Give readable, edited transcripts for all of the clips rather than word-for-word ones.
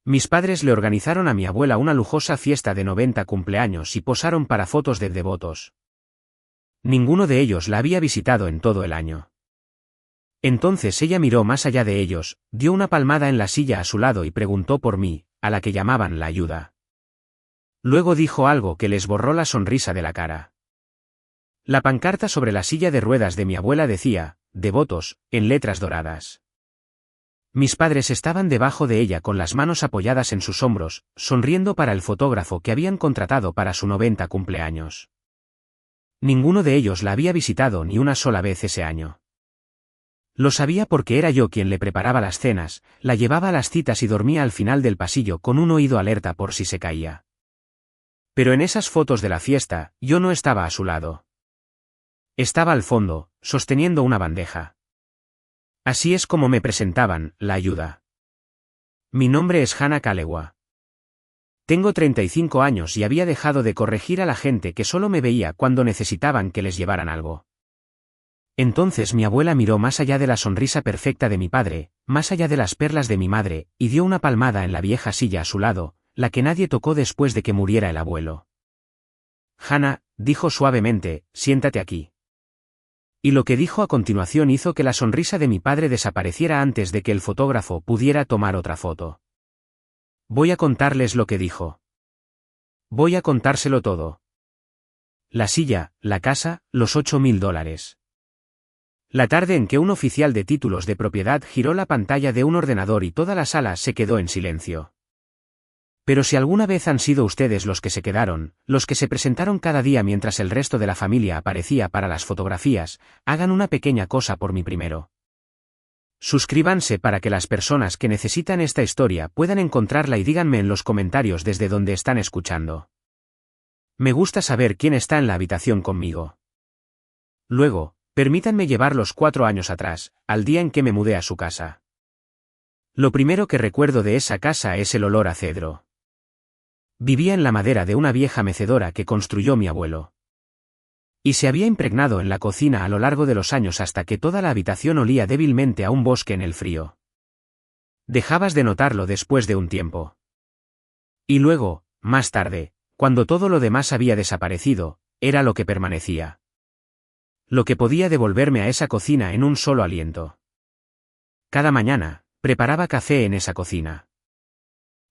Mis padres le organizaron a mi abuela una lujosa fiesta de 90 cumpleaños y posaron para fotos de devotos. Ninguno de ellos la había visitado en todo el año. Entonces ella miró más allá de ellos, dio una palmada en la silla a su lado y preguntó por mí, a la que llamaban la ayuda. Luego dijo algo que les borró la sonrisa de la cara. La pancarta sobre la silla de ruedas de mi abuela decía, devotos, en letras doradas. Mis padres estaban debajo de ella con las manos apoyadas en sus hombros, sonriendo para el fotógrafo que habían contratado para su 90 cumpleaños. Ninguno de ellos la había visitado ni una sola vez ese año. Lo sabía porque era yo quien le preparaba las cenas, la llevaba a las citas y dormía al final del pasillo con un oído alerta por si se caía. Pero en esas fotos de la fiesta, yo no estaba a su lado. Estaba al fondo, sosteniendo una bandeja. Así es como me presentaban, la ayuda. Mi nombre es Hannah Kalewa. Tengo 35 años y había dejado de corregir a la gente que solo me veía cuando necesitaban que les llevaran algo. Entonces mi abuela miró más allá de la sonrisa perfecta de mi padre, más allá de las perlas de mi madre, y dio una palmada en la vieja silla a su lado, la que nadie tocó después de que muriera el abuelo. Hannah, dijo suavemente, siéntate aquí. Y lo que dijo a continuación hizo que la sonrisa de mi padre desapareciera antes de que el fotógrafo pudiera tomar otra foto. Voy a contarles lo que dijo. Voy a contárselo todo. La silla, la casa, los $8.000. La tarde en que un oficial de títulos de propiedad giró la pantalla de un ordenador y toda la sala se quedó en silencio. Pero si alguna vez han sido ustedes los que se quedaron, los que se presentaron cada día mientras el resto de la familia aparecía para las fotografías, hagan una pequeña cosa por mí primero. Suscríbanse para que las personas que necesitan esta historia puedan encontrarla y díganme en los comentarios desde donde están escuchando. Me gusta saber quién está en la habitación conmigo. Luego, permítanme llevarlos 4 años atrás, al día en que me mudé a su casa. Lo primero que recuerdo de esa casa es el olor a cedro. Vivía en la madera de una vieja mecedora que construyó mi abuelo. Y se había impregnado en la cocina a lo largo de los años hasta que toda la habitación olía débilmente a un bosque en el frío. Dejabas de notarlo después de un tiempo. Y luego, más tarde, cuando todo lo demás había desaparecido, era lo que permanecía. Lo que podía devolverme a esa cocina en un solo aliento. Cada mañana, preparaba café en esa cocina.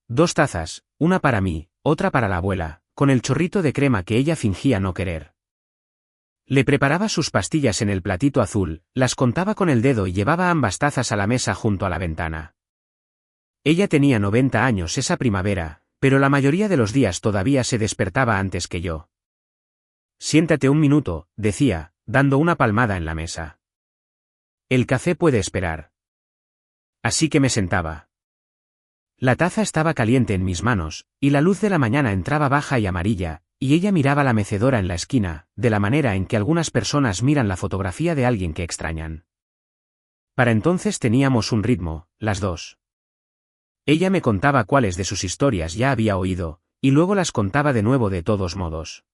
2 tazas, una para mí, otra para la abuela, con el chorrito de crema que ella fingía no querer. Le preparaba sus pastillas en el platito azul, las contaba con el dedo y llevaba ambas tazas a la mesa junto a la ventana. Ella tenía 90 años esa primavera, pero la mayoría de los días todavía se despertaba antes que yo. Siéntate un minuto, decía, dando una palmada en la mesa. El café puede esperar. Así que me sentaba. La taza estaba caliente en mis manos, y la luz de la mañana entraba baja y amarilla, y ella miraba la mecedora en la esquina, de la manera en que algunas personas miran la fotografía de alguien que extrañan. Para entonces teníamos un ritmo, las dos. Ella me contaba cuáles de sus historias ya había oído, y luego las contaba de nuevo de todos modos.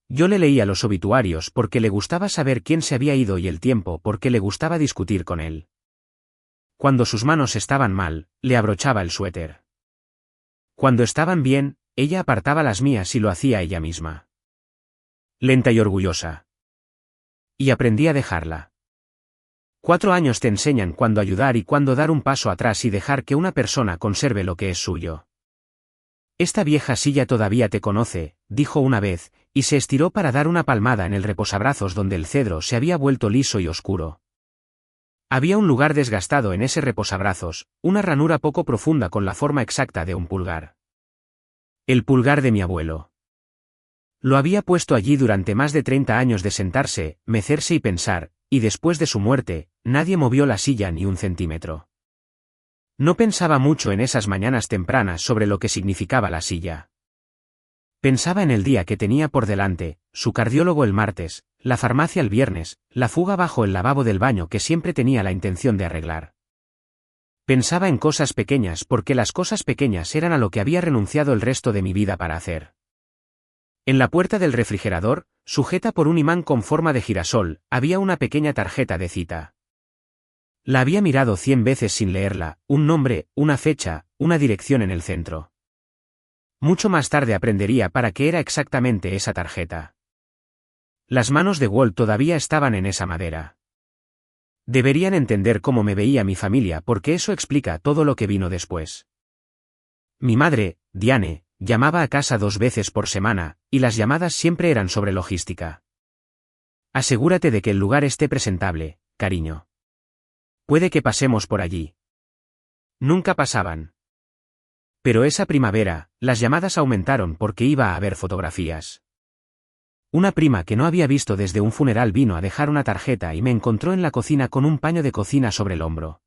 Yo le leía los obituarios porque le gustaba saber quién se había ido y el tiempo porque le gustaba discutir con él. Cuando sus manos estaban mal, le abrochaba el suéter. Cuando estaban bien, ella apartaba las mías y lo hacía ella misma. Lenta y orgullosa. Y aprendí a dejarla. 4 años te enseñan cuándo ayudar y cuándo dar un paso atrás y dejar que una persona conserve lo que es suyo. Esta vieja silla todavía te conoce, dijo una vez, y se estiró para dar una palmada en el reposabrazos donde el cedro se había vuelto liso y oscuro. Había un lugar desgastado en ese reposabrazos, una ranura poco profunda con la forma exacta de un pulgar. El pulgar de mi abuelo. Lo había puesto allí durante más de 30 años de sentarse, mecerse y pensar, y después de su muerte, nadie movió la silla ni un centímetro. No pensaba mucho en esas mañanas tempranas sobre lo que significaba la silla. Pensaba en el día que tenía por delante, su cardiólogo el martes, la farmacia el viernes, la fuga bajo el lavabo del baño que siempre tenía la intención de arreglar. Pensaba en cosas pequeñas porque las cosas pequeñas eran a lo que había renunciado el resto de mi vida para hacer. En la puerta del refrigerador, sujeta por un imán con forma de girasol, había una pequeña tarjeta de cita. La había mirado 100 veces sin leerla, un nombre, una fecha, una dirección en el centro. Mucho más tarde aprendería para qué era exactamente esa tarjeta. Las manos de Walt todavía estaban en esa madera. Deberían entender cómo me veía mi familia porque eso explica todo lo que vino después. Mi madre, Diane, llamaba a casa 2 veces por semana, y las llamadas siempre eran sobre logística. Asegúrate de que el lugar esté presentable, cariño. Puede que pasemos por allí. Nunca pasaban. Pero esa primavera, las llamadas aumentaron porque iba a haber fotografías. Una prima que no había visto desde un funeral vino a dejar una tarjeta y me encontró en la cocina con un paño de cocina sobre el hombro.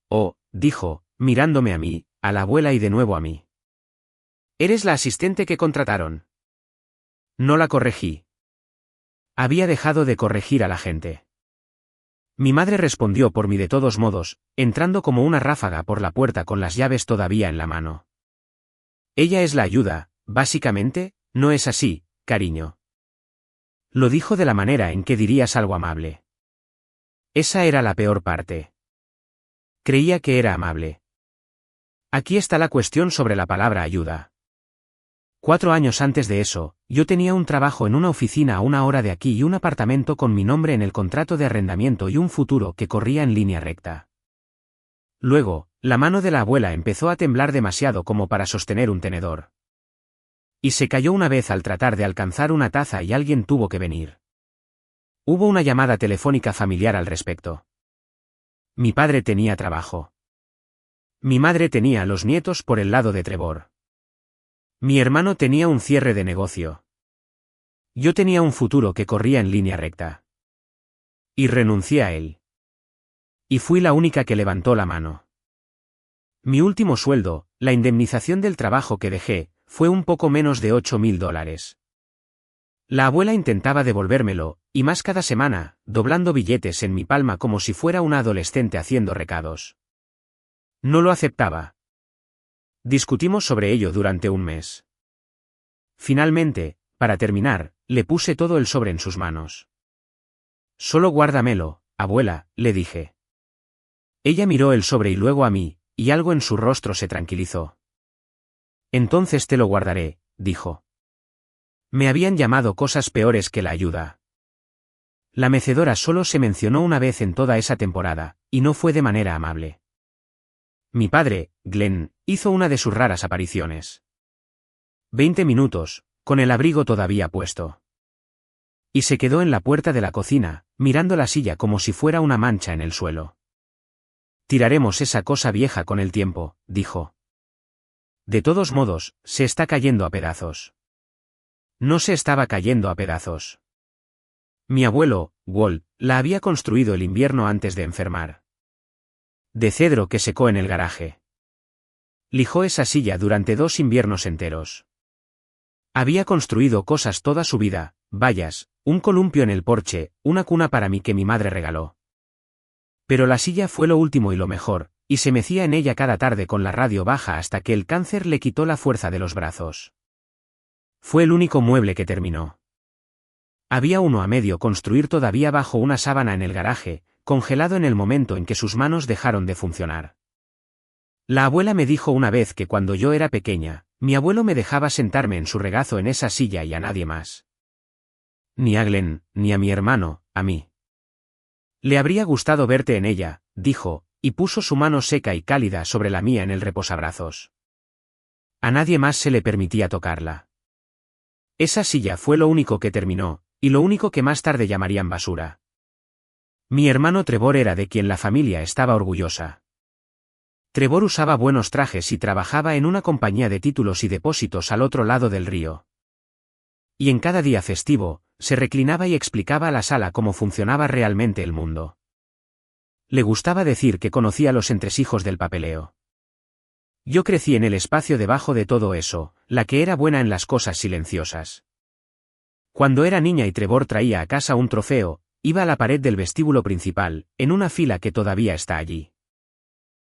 Oh, dijo, mirándome a mí, a la abuela y de nuevo a mí. ¿Eres la asistente que contrataron? No la corregí. Había dejado de corregir a la gente. Mi madre respondió por mí de todos modos, entrando como una ráfaga por la puerta con las llaves todavía en la mano. Ella es la ayuda, básicamente, ¿no es así, cariño? Lo dijo de la manera en que dirías algo amable. Esa era la peor parte. Creía que era amable. Aquí está la cuestión sobre la palabra ayuda. 4 años antes de eso, yo tenía un trabajo en una oficina a 1 hora de aquí y un apartamento con mi nombre en el contrato de arrendamiento y un futuro que corría en línea recta. Luego, la mano de la abuela empezó a temblar demasiado como para sostener un tenedor. Y se cayó una vez al tratar de alcanzar una taza y alguien tuvo que venir. Hubo una llamada telefónica familiar al respecto. Mi padre tenía trabajo. Mi madre tenía a los nietos por el lado de Trevor. Mi hermano tenía un cierre de negocio. Yo tenía un futuro que corría en línea recta. Y renuncié a él. Y fui la única que levantó la mano. Mi último sueldo, la indemnización del trabajo que dejé, fue un poco menos de $8,000. La abuela intentaba devolvérmelo, y más cada semana, doblando billetes en mi palma como si fuera una adolescente haciendo recados. No lo aceptaba. Discutimos sobre ello durante un mes. Finalmente, para terminar, le puse todo el sobre en sus manos. Solo guárdamelo, abuela, le dije. Ella miró el sobre y luego a mí, y algo en su rostro se tranquilizó. Entonces te lo guardaré, dijo. Me habían llamado cosas peores que la ayuda. La mecedora solo se mencionó una vez en toda esa temporada, y no fue de manera amable. Mi padre, Glenn, hizo una de sus raras apariciones. 20 minutos, con el abrigo todavía puesto. Y se quedó en la puerta de la cocina, mirando la silla como si fuera una mancha en el suelo. Tiraremos esa cosa vieja con el tiempo, dijo. De todos modos, se está cayendo a pedazos. No se estaba cayendo a pedazos. Mi abuelo, Walt, la había construido el invierno antes de enfermar. De cedro que secó en el garaje. Lijó esa silla durante 2 inviernos enteros. Había construido cosas toda su vida, vallas, un columpio en el porche, una cuna para mí que mi madre regaló. Pero la silla fue lo último y lo mejor, y se mecía en ella cada tarde con la radio baja hasta que el cáncer le quitó la fuerza de los brazos. Fue el único mueble que terminó. Había uno a medio construir todavía bajo una sábana en el garaje, congelado en el momento en que sus manos dejaron de funcionar. La abuela me dijo una vez que cuando yo era pequeña, mi abuelo me dejaba sentarme en su regazo en esa silla y a nadie más. Ni a Glenn, ni a mi hermano, a mí. Le habría gustado verte en ella, dijo, y puso su mano seca y cálida sobre la mía en el reposabrazos. A nadie más se le permitía tocarla. Esa silla fue lo único que terminó, y lo único que más tarde llamarían basura. Mi hermano Trevor era de quien la familia estaba orgullosa. Trevor usaba buenos trajes y trabajaba en una compañía de títulos y depósitos al otro lado del río. Y en cada día festivo, se reclinaba y explicaba a la sala cómo funcionaba realmente el mundo. Le gustaba decir que conocía los entresijos del papeleo. Yo crecí en el espacio debajo de todo eso, la que era buena en las cosas silenciosas. Cuando era niña y Trevor traía a casa un trofeo, iba a la pared del vestíbulo principal, en una fila que todavía está allí.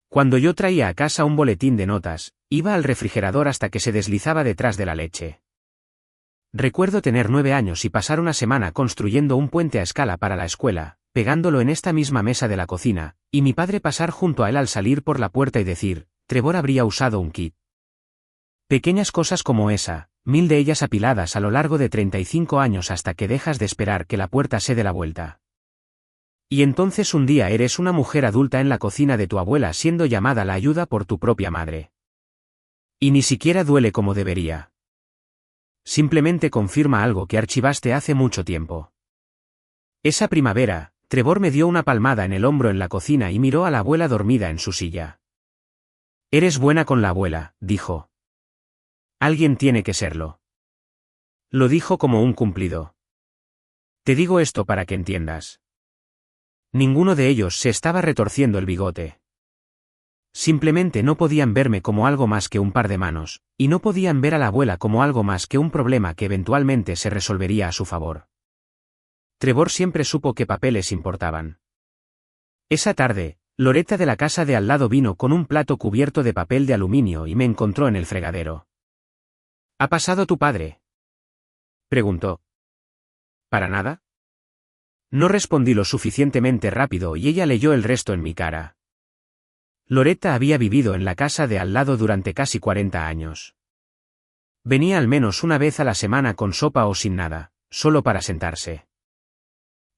Cuando yo traía a casa un boletín de notas, iba al refrigerador hasta que se deslizaba detrás de la leche. Recuerdo tener 9 años y pasar una semana construyendo un puente a escala para la escuela, pegándolo en esta misma mesa de la cocina, y mi padre pasar junto a él al salir por la puerta y decir, Trevor habría usado un kit. Pequeñas cosas como esa, 1000 de ellas apiladas a lo largo de 35 años hasta que dejas de esperar que la puerta se dé la vuelta. Y entonces un día eres una mujer adulta en la cocina de tu abuela siendo llamada a la ayuda por tu propia madre. Y ni siquiera duele como debería. Simplemente confirma algo que archivaste hace mucho tiempo. Esa primavera, Trevor me dio una palmada en el hombro en la cocina y miró a la abuela dormida en su silla. Eres buena con la abuela, dijo. Alguien tiene que serlo. Lo dijo como un cumplido. Te digo esto para que entiendas. Ninguno de ellos se estaba retorciendo el bigote. Simplemente no podían verme como algo más que un par de manos, y no podían ver a la abuela como algo más que un problema que eventualmente se resolvería a su favor. Trevor siempre supo qué papeles importaban. Esa tarde, Loretta de la casa de al lado vino con un plato cubierto de papel de aluminio y me encontró en el fregadero. ¿Ha pasado tu padre?, preguntó. ¿Para nada? No respondí lo suficientemente rápido y ella leyó el resto en mi cara. Loretta había vivido en la casa de al lado durante casi 40 años. Venía al menos una vez a la semana con sopa o sin nada, solo para sentarse.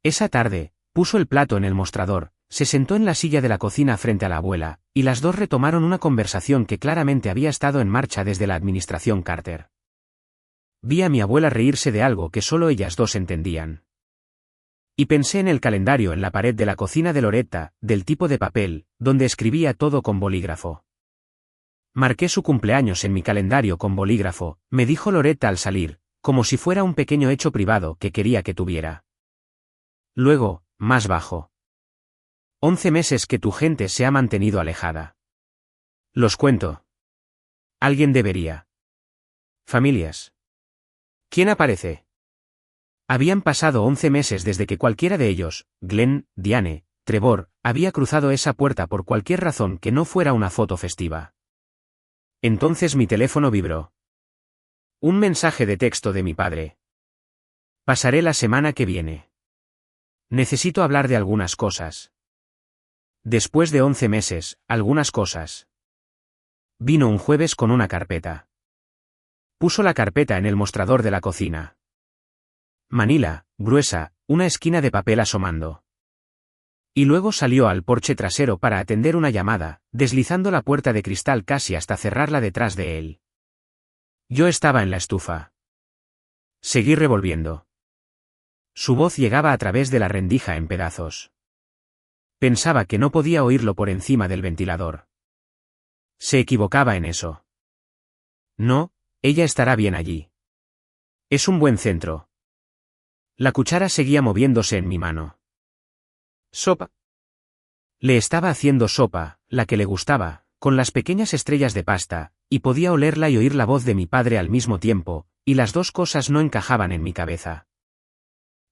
Esa tarde, puso el plato en el mostrador, se sentó en la silla de la cocina frente a la abuela, y las dos retomaron una conversación que claramente había estado en marcha desde la administración Carter. Vi a mi abuela reírse de algo que solo ellas dos entendían. Y pensé en el calendario en la pared de la cocina de Loretta, del tipo de papel, donde escribía todo con bolígrafo. Marqué su cumpleaños en mi calendario con bolígrafo, me dijo Loretta al salir, como si fuera un pequeño hecho privado que quería que tuviera. Luego, más bajo. 11 meses que tu gente se ha mantenido alejada. Los cuento. Alguien debería. Familias. ¿Quién aparece? Habían pasado 11 meses desde que cualquiera de ellos, Glenn, Diane, Trevor, había cruzado esa puerta por cualquier razón que no fuera una foto festiva. Entonces mi teléfono vibró. Un mensaje de texto de mi padre. Pasaré la semana que viene. Necesito hablar de algunas cosas. Después de 11 meses, algunas cosas. Vino un jueves con una carpeta. Puso la carpeta en el mostrador de la cocina. Manila, gruesa, una esquina de papel asomando. Y luego salió al porche trasero para atender una llamada, deslizando la puerta de cristal casi hasta cerrarla detrás de él. Yo estaba en la estufa. Seguí revolviendo. Su voz llegaba a través de la rendija en pedazos. Pensaba que no podía oírlo por encima del ventilador. Se equivocaba en eso. No, ella estará bien allí. Es un buen centro. La cuchara seguía moviéndose en mi mano. ¿Sopa? Le estaba haciendo sopa, la que le gustaba, con las pequeñas estrellas de pasta, y podía olerla y oír la voz de mi padre al mismo tiempo, y las dos cosas no encajaban en mi cabeza.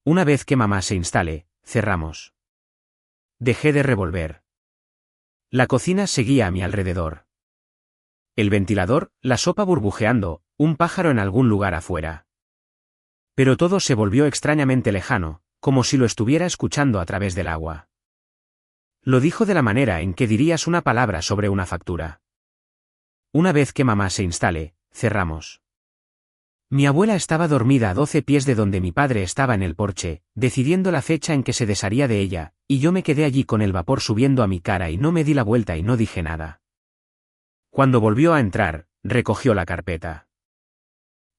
Una vez que mamá se instale, cerramos. Dejé de revolver. La cocina seguía a mi alrededor. El ventilador, la sopa burbujeando, un pájaro en algún lugar afuera. Pero todo se volvió extrañamente lejano, como si lo estuviera escuchando a través del agua. Lo dijo de la manera en que dirías una palabra sobre una factura. Una vez que mamá se instale, cerramos. Mi abuela estaba dormida a 12 pies de donde mi padre estaba en el porche, decidiendo la fecha en que se desharía de ella, y yo me quedé allí con el vapor subiendo a mi cara y no me di la vuelta y no dije nada. Cuando volvió a entrar, recogió la carpeta.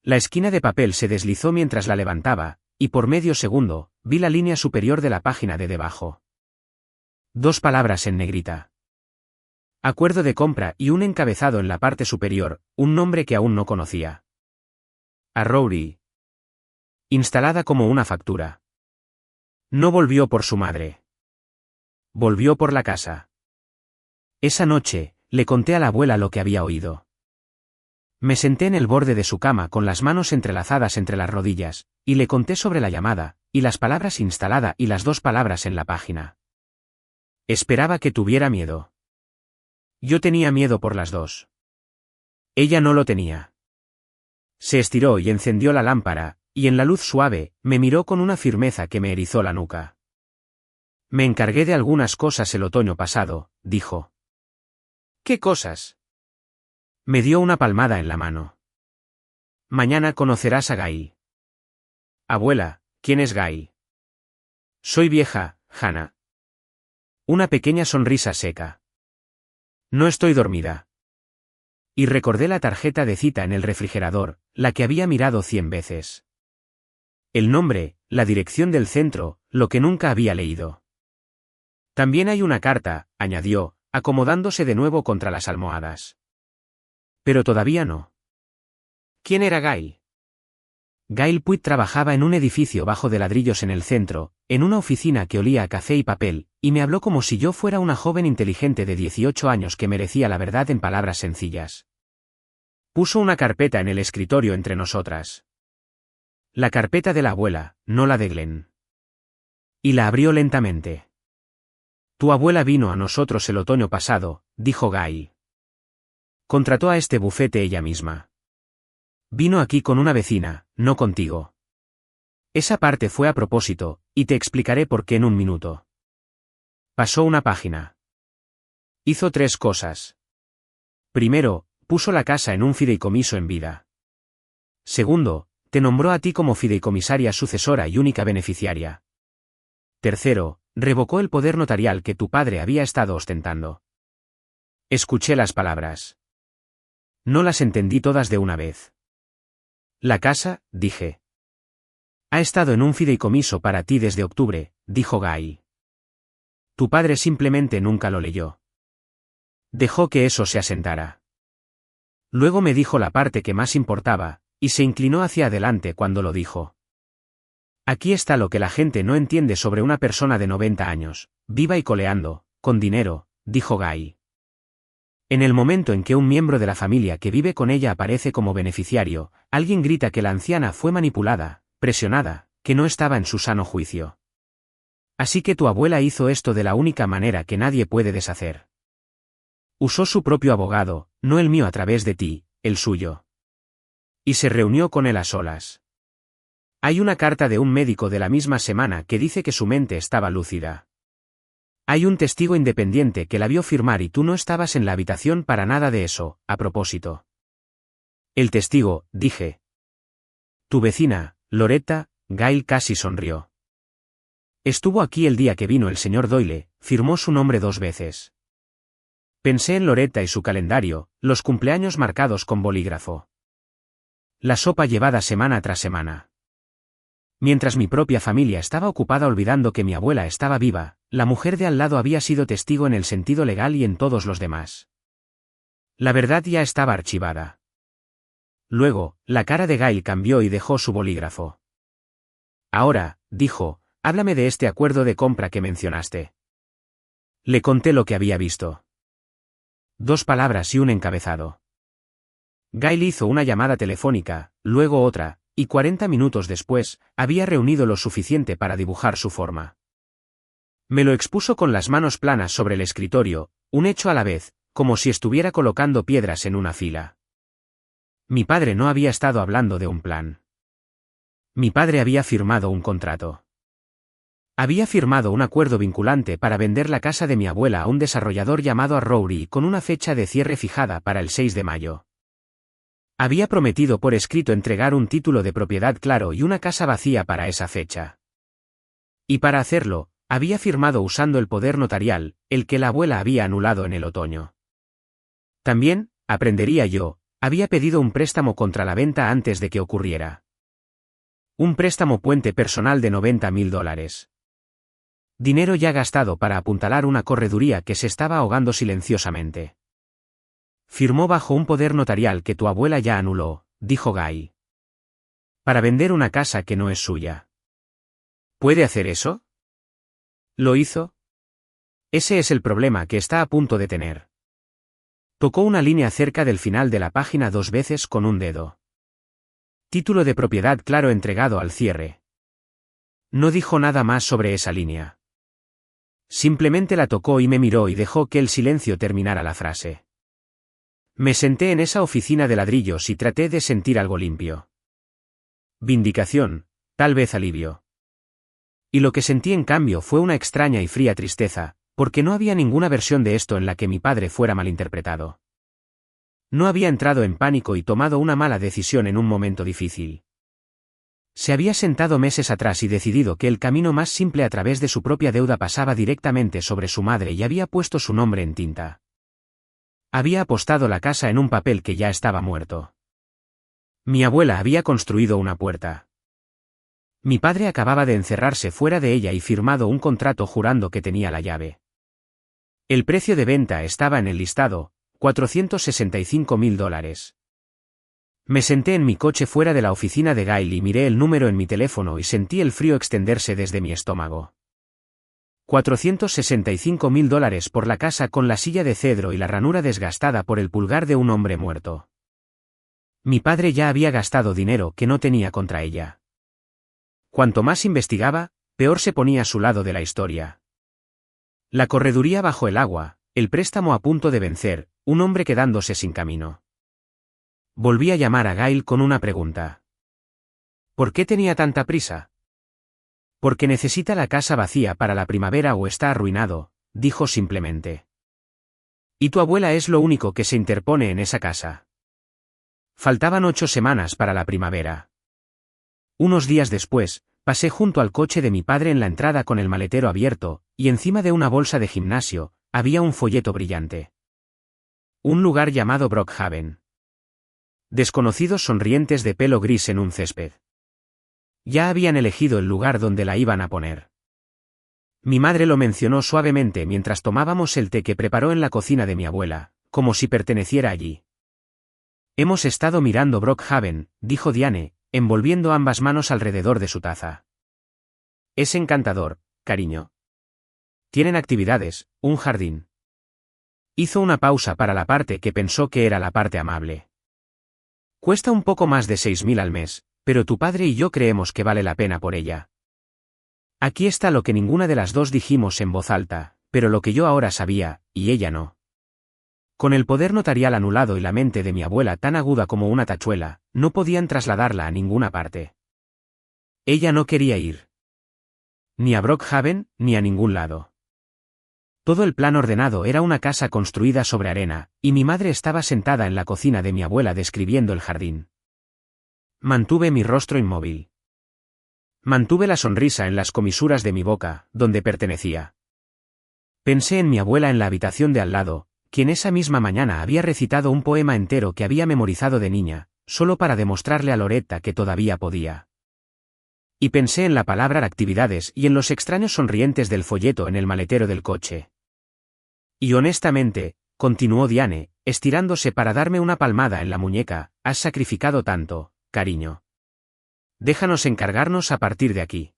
La esquina de papel se deslizó mientras la levantaba, y por medio segundo, vi la línea superior de la página de debajo. 2 palabras en negrita. Acuerdo de compra y un encabezado en la parte superior, un nombre que aún no conocía. Arrowry. Instalada como una factura. No volvió por su madre. Volvió por la casa. Esa noche, le conté a la abuela lo que había oído. Me senté en el borde de su cama con las manos entrelazadas entre las rodillas, y le conté sobre la llamada, y las palabras instalada y las 2 palabras en la página. Esperaba que tuviera miedo. Yo tenía miedo por las 2. Ella no lo tenía. Se estiró y encendió la lámpara, y en la luz suave, me miró con una firmeza que me erizó la nuca. Me encargué de algunas cosas el otoño pasado, dijo. ¿Qué cosas? Me dio una palmada en la mano. Mañana conocerás a Gail. Abuela, ¿quién es Gail? Soy vieja, Hannah. Una pequeña sonrisa seca. No estoy dormida. Y recordé la tarjeta de cita en el refrigerador, la que había mirado 100 veces. El nombre, la dirección del centro, lo que nunca había leído. También hay una carta, añadió, acomodándose de nuevo contra las almohadas. Pero todavía no. ¿Quién era Gail? Gail Puig trabajaba en un edificio bajo de ladrillos en el centro, en una oficina que olía a café y papel, y me habló como si yo fuera una joven inteligente de 18 años que merecía la verdad en palabras sencillas. Puso una carpeta en el escritorio entre nosotras. La carpeta de la abuela, no la de Glenn. Y la abrió lentamente. Tu abuela vino a nosotros el otoño pasado, dijo Gail. Contrató a este bufete ella misma. Vino aquí con una vecina, no contigo. Esa parte fue a propósito, y te explicaré por qué en un minuto. Pasó una página. Hizo 3 cosas. Primero, puso la casa en un fideicomiso en vida. Segundo, te nombró a ti como fideicomisaria sucesora y única beneficiaria. Tercero, revocó el poder notarial que tu padre había estado ostentando. Escuché las palabras. No las entendí todas de una vez. La casa, dije. Ha estado en un fideicomiso para ti desde octubre, dijo Gail. Tu padre simplemente nunca lo leyó. Dejó que eso se asentara. Luego me dijo la parte que más importaba, y se inclinó hacia adelante cuando lo dijo. Aquí está lo que la gente no entiende sobre una persona de 90 años, viva y coleando, con dinero, dijo Gail. En el momento en que un miembro de la familia que vive con ella aparece como beneficiario, alguien grita que la anciana fue manipulada, presionada, que no estaba en su sano juicio. Así que tu abuela hizo esto de la única manera que nadie puede deshacer. Usó su propio abogado, no el mío a través de ti, el suyo. Y se reunió con él a solas. Hay una carta de un médico de la misma semana que dice que su mente estaba lúcida. Hay un testigo independiente que la vio firmar y tú no estabas en la habitación para nada de eso, a propósito. El testigo, dije. Tu vecina, Loretta, Gail casi sonrió. Estuvo aquí el día que vino el señor Doyle, firmó su nombre 2 veces. Pensé en Loretta y su calendario, los cumpleaños marcados con bolígrafo. La sopa llevada semana tras semana. Mientras mi propia familia estaba ocupada olvidando que mi abuela estaba viva, la mujer de al lado había sido testigo en el sentido legal y en todos los demás. La verdad ya estaba archivada. Luego, la cara de Gail cambió y dejó su bolígrafo. Ahora, dijo, háblame de este acuerdo de compra que mencionaste. Le conté lo que había visto. 2 palabras y un encabezado. Gail hizo una llamada telefónica, luego otra, y 40 minutos después, había reunido lo suficiente para dibujar su forma. Me lo expuso con las manos planas sobre el escritorio, un hecho a la vez, como si estuviera colocando piedras en una fila. Mi padre no había estado hablando de un plan. Mi padre había firmado un contrato. Había firmado un acuerdo vinculante para vender la casa de mi abuela a un desarrollador llamado Arrowry con una fecha de cierre fijada para el 6 de mayo. Había prometido por escrito entregar un título de propiedad claro y una casa vacía para esa fecha. Y para hacerlo, había firmado usando el poder notarial, el que la abuela había anulado en el otoño. También, aprendería yo, había pedido un préstamo contra la venta antes de que ocurriera. Un préstamo puente personal de $90,000. Dinero ya gastado para apuntalar una correduría que se estaba ahogando silenciosamente. Firmó bajo un poder notarial que tu abuela ya anuló, dijo Gail. Para vender una casa que no es suya. ¿Puede hacer eso? ¿Lo hizo? Ese es el problema que está a punto de tener. Tocó una línea cerca del final de la página 2 veces con un dedo. Título de propiedad claro entregado al cierre. No dijo nada más sobre esa línea. Simplemente la tocó y me miró y dejó que el silencio terminara la frase. Me senté en esa oficina de ladrillos y traté de sentir algo limpio. Vindicación, tal vez alivio. Y lo que sentí en cambio fue una extraña y fría tristeza, porque no había ninguna versión de esto en la que mi padre fuera malinterpretado. No había entrado en pánico y tomado una mala decisión en un momento difícil. Se había sentado meses atrás y decidido que el camino más simple a través de su propia deuda pasaba directamente sobre su madre y había puesto su nombre en tinta. Había apostado la casa en un papel que ya estaba muerto. Mi abuela había construido una puerta. Mi padre acababa de encerrarse fuera de ella y firmado un contrato jurando que tenía la llave. El precio de venta estaba en el listado, $465.000. Me senté en mi coche fuera de la oficina de Gail y miré el número en mi teléfono y sentí el frío extenderse desde mi estómago. $465.000 por la casa con la silla de cedro y la ranura desgastada por el pulgar de un hombre muerto. Mi padre ya había gastado dinero que no tenía contra ella. Cuanto más investigaba, peor se ponía a su lado de la historia. La correduría bajo el agua, el préstamo a punto de vencer, un hombre quedándose sin camino. Volví a llamar a Gail con una pregunta. ¿Por qué tenía tanta prisa? Porque necesita la casa vacía para la primavera o está arruinado, dijo simplemente. Y tu abuela es lo único que se interpone en esa casa. Faltaban 8 semanas para la primavera. Unos días después, pasé junto al coche de mi padre en la entrada con el maletero abierto, y encima de una bolsa de gimnasio, había un folleto brillante. Un lugar llamado Brookhaven. Desconocidos sonrientes de pelo gris en un césped. Ya habían elegido el lugar donde la iban a poner. Mi madre lo mencionó suavemente mientras tomábamos el té que preparó en la cocina de mi abuela, como si perteneciera allí. Hemos estado mirando Brookhaven, dijo Diane, envolviendo ambas manos alrededor de su taza. Es encantador, cariño. Tienen actividades, un jardín. Hizo una pausa para la parte que pensó que era la parte amable. Cuesta un poco más de 6.000 al mes, pero tu padre y yo creemos que vale la pena por ella. Aquí está lo que ninguna de las dos dijimos en voz alta, pero lo que yo ahora sabía, y ella no. Con el poder notarial anulado y la mente de mi abuela tan aguda como una tachuela, no podían trasladarla a ninguna parte. Ella no quería ir. Ni a Brookhaven, ni a ningún lado. Todo el plan ordenado era una casa construida sobre arena, y mi madre estaba sentada en la cocina de mi abuela describiendo el jardín. Mantuve mi rostro inmóvil. Mantuve la sonrisa en las comisuras de mi boca, donde pertenecía. Pensé en mi abuela en la habitación de al lado, quien esa misma mañana había recitado un poema entero que había memorizado de niña, solo para demostrarle a Loretta que todavía podía. Y pensé en la palabra actividades y en los extraños sonrientes del folleto en el maletero del coche. Y honestamente, continuó Diane, estirándose para darme una palmada en la muñeca, has sacrificado tanto, cariño. Déjanos encargarnos a partir de aquí.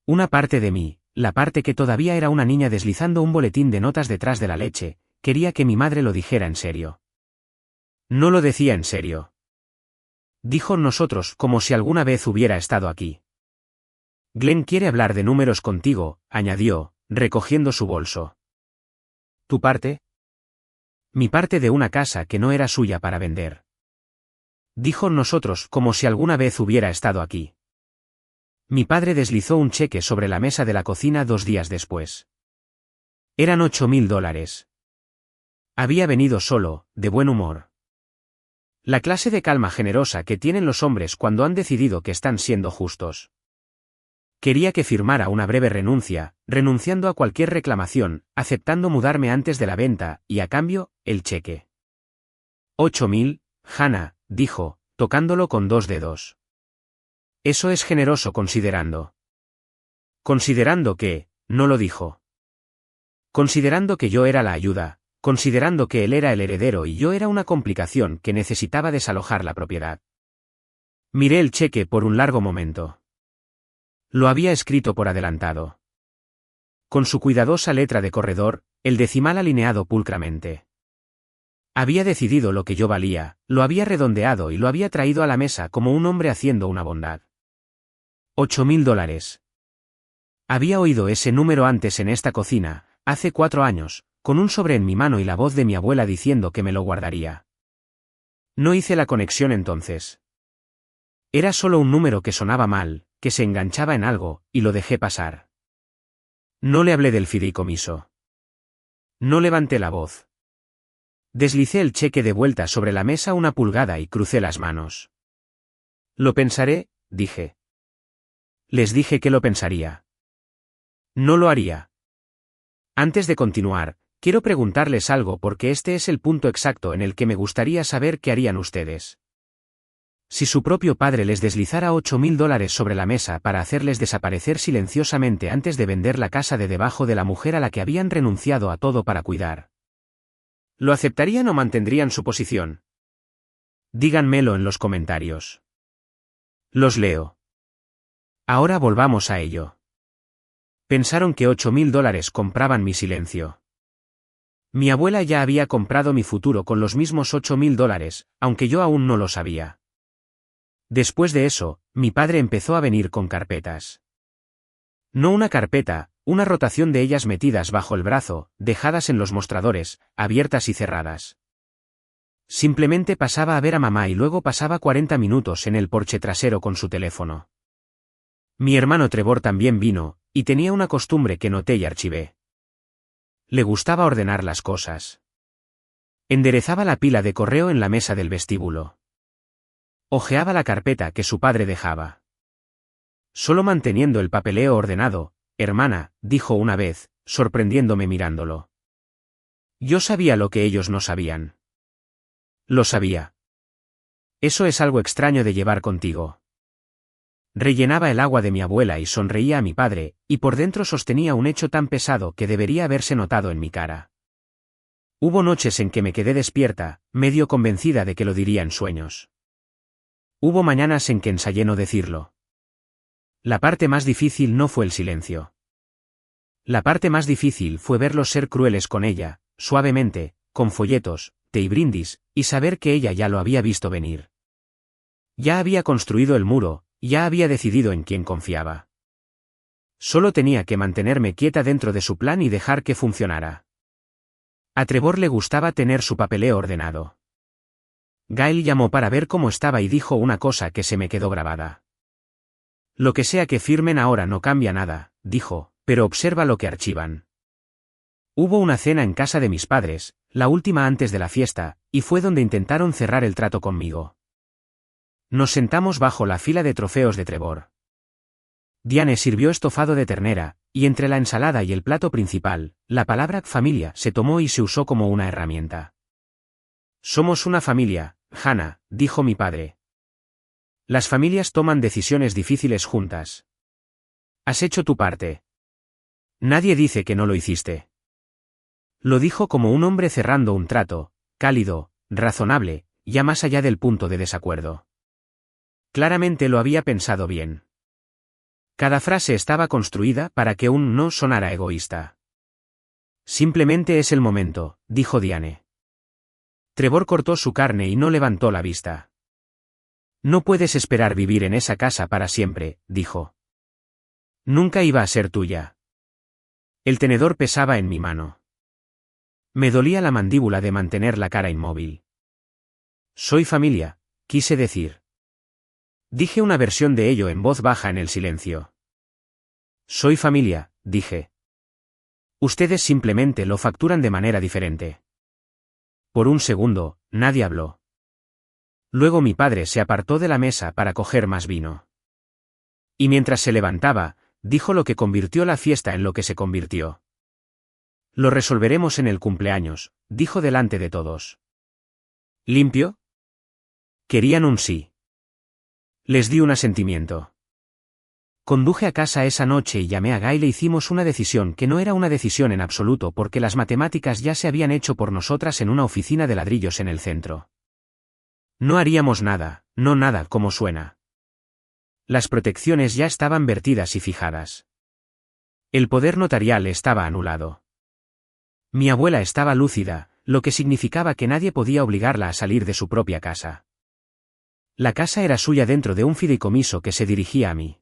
Una parte de mí, la parte que todavía era una niña deslizando un boletín de notas detrás de la leche, quería que mi madre lo dijera en serio. No lo decía en serio. Dijo nosotros como si alguna vez hubiera estado aquí. Glenn quiere hablar de números contigo, añadió, recogiendo su bolso. ¿Tu parte? Mi parte de una casa que no era suya para vender. Dijo nosotros como si alguna vez hubiera estado aquí. Mi padre deslizó un cheque sobre la mesa de la cocina 2 días después. Eran $8.000. Había venido solo, de buen humor. La clase de calma generosa que tienen los hombres cuando han decidido que están siendo justos. Quería que firmara una breve renuncia, renunciando a cualquier reclamación, aceptando mudarme antes de la venta, y a cambio, el cheque. 8.000, Hannah, dijo, tocándolo con 2 dedos. Eso es generoso considerando. Considerando que, no lo dijo. Considerando que yo era la ayuda, considerando que él era el heredero y yo era una complicación que necesitaba desalojar la propiedad. Miré el cheque por un largo momento. Lo había escrito por adelantado. Con su cuidadosa letra de corredor, el decimal alineado pulcramente. Había decidido lo que yo valía, lo había redondeado y lo había traído a la mesa como un hombre haciendo una bondad. $8.000. Había oído ese número antes en esta cocina, hace 4 años, con un sobre en mi mano y la voz de mi abuela diciendo que me lo guardaría. No hice la conexión entonces. Era solo un número que sonaba mal, que se enganchaba en algo, y lo dejé pasar. No le hablé del fideicomiso. No levanté la voz. Deslicé el cheque de vuelta sobre la mesa una pulgada y crucé las manos. Lo pensaré, dije. Les dije que lo pensaría. No lo haría. Antes de continuar, quiero preguntarles algo porque este es el punto exacto en el que me gustaría saber qué harían ustedes. Si su propio padre les deslizara $8.000 sobre la mesa para hacerles desaparecer silenciosamente antes de vender la casa de debajo de la mujer a la que habían renunciado a todo para cuidar, ¿lo aceptarían o mantendrían su posición? Díganmelo en los comentarios. Los leo. Ahora volvamos a ello. Pensaron que $8.000 compraban mi silencio. Mi abuela ya había comprado mi futuro con los mismos $8.000, aunque yo aún no lo sabía. Después de eso, mi padre empezó a venir con carpetas. No una carpeta, una rotación de ellas metidas bajo el brazo, dejadas en los mostradores, abiertas y cerradas. Simplemente pasaba a ver a mamá y luego pasaba 40 minutos en el porche trasero con su teléfono. Mi hermano Trevor también vino, y tenía una costumbre que noté y archivé. Le gustaba ordenar las cosas. Enderezaba la pila de correo en la mesa del vestíbulo. Hojeaba la carpeta que su padre dejaba. Solo manteniendo el papeleo ordenado, hermana, dijo una vez, sorprendiéndome mirándolo. Yo sabía lo que ellos no sabían. Lo sabía. Eso es algo extraño de llevar contigo. Rellenaba el agua de mi abuela y sonreía a mi padre, y por dentro sostenía un hecho tan pesado que debería haberse notado en mi cara. Hubo noches en que me quedé despierta, medio convencida de que lo diría en sueños. Hubo mañanas en que ensayé no decirlo. La parte más difícil no fue el silencio. La parte más difícil fue verlos ser crueles con ella, suavemente, con folletos, té y brindis, y saber que ella ya lo había visto venir. Ya había construido el muro, ya había decidido en quién confiaba. Solo tenía que mantenerme quieta dentro de su plan y dejar que funcionara. A Trevor le gustaba tener su papeleo ordenado. Gail llamó para ver cómo estaba y dijo una cosa que se me quedó grabada. Lo que sea que firmen ahora no cambia nada, dijo, pero observa lo que archivan. Hubo una cena en casa de mis padres, la última antes de la fiesta, y fue donde intentaron cerrar el trato conmigo. Nos sentamos bajo la fila de trofeos de Trevor. Diane sirvió estofado de ternera, y entre la ensalada y el plato principal, la palabra familia se tomó y se usó como una herramienta. Somos una familia, Hannah, dijo mi padre. Las familias toman decisiones difíciles juntas. Has hecho tu parte. Nadie dice que no lo hiciste. Lo dijo como un hombre cerrando un trato, cálido, razonable, ya más allá del punto de desacuerdo. Claramente lo había pensado bien. Cada frase estaba construida para que un no sonara egoísta. Simplemente es el momento, dijo Diane. Trevor cortó su carne y no levantó la vista. No puedes esperar vivir en esa casa para siempre, dijo. Nunca iba a ser tuya. El tenedor pesaba en mi mano. Me dolía la mandíbula de mantener la cara inmóvil. Soy familia, quise decir. Dije una versión de ello en voz baja en el silencio. Soy familia, dije. Ustedes simplemente lo facturan de manera diferente. Por un segundo, nadie habló. Luego mi padre se apartó de la mesa para coger más vino. Y mientras se levantaba, dijo lo que convirtió la fiesta en lo que se convirtió. Lo resolveremos en el cumpleaños, dijo delante de todos. ¿Limpio? Querían un sí. Les di un asentimiento. Conduje a casa esa noche y llamé a Gail e hicimos una decisión que no era una decisión en absoluto porque las matemáticas ya se habían hecho por nosotras en una oficina de ladrillos en el centro. No haríamos nada, no nada como suena. Las protecciones ya estaban vertidas y fijadas. El poder notarial estaba anulado. Mi abuela estaba lúcida, lo que significaba que nadie podía obligarla a salir de su propia casa. La casa era suya dentro de un fideicomiso que se dirigía a mí.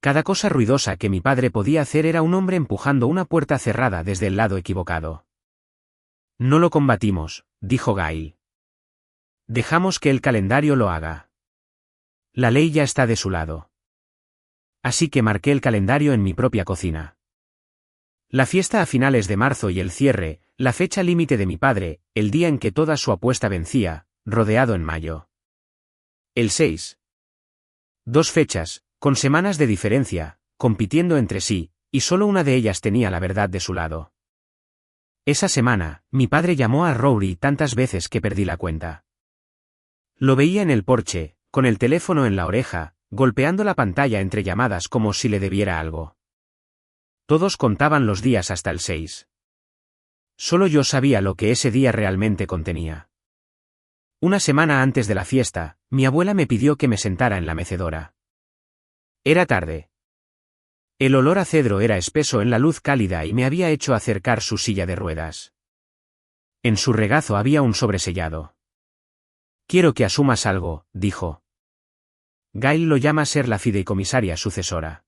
Cada cosa ruidosa que mi padre podía hacer era un hombre empujando una puerta cerrada desde el lado equivocado. No lo combatimos, dijo Gail. Dejamos que el calendario lo haga. La ley ya está de su lado. así que marqué el calendario en mi propia cocina. La fiesta a finales de marzo y el cierre, la fecha límite de mi padre, el día en que toda su apuesta vencía, rodeado en mayo. El 6. 2 fechas, con semanas de diferencia, compitiendo entre sí, y solo una de ellas tenía la verdad de su lado. Esa semana, mi padre llamó a Rory tantas veces que perdí la cuenta. Lo veía en el porche, con el teléfono en la oreja, golpeando la pantalla entre llamadas como si le debiera algo. Todos contaban los días hasta el 6. Solo yo sabía lo que ese día realmente contenía. Una semana antes de la fiesta, mi abuela me pidió que me sentara en la mecedora. Era tarde. El olor a cedro era espeso en la luz cálida y me había hecho acercar su silla de ruedas. En su regazo había un sobresellado. «Quiero que asumas algo», dijo. Gail lo llama ser la fideicomisaria sucesora.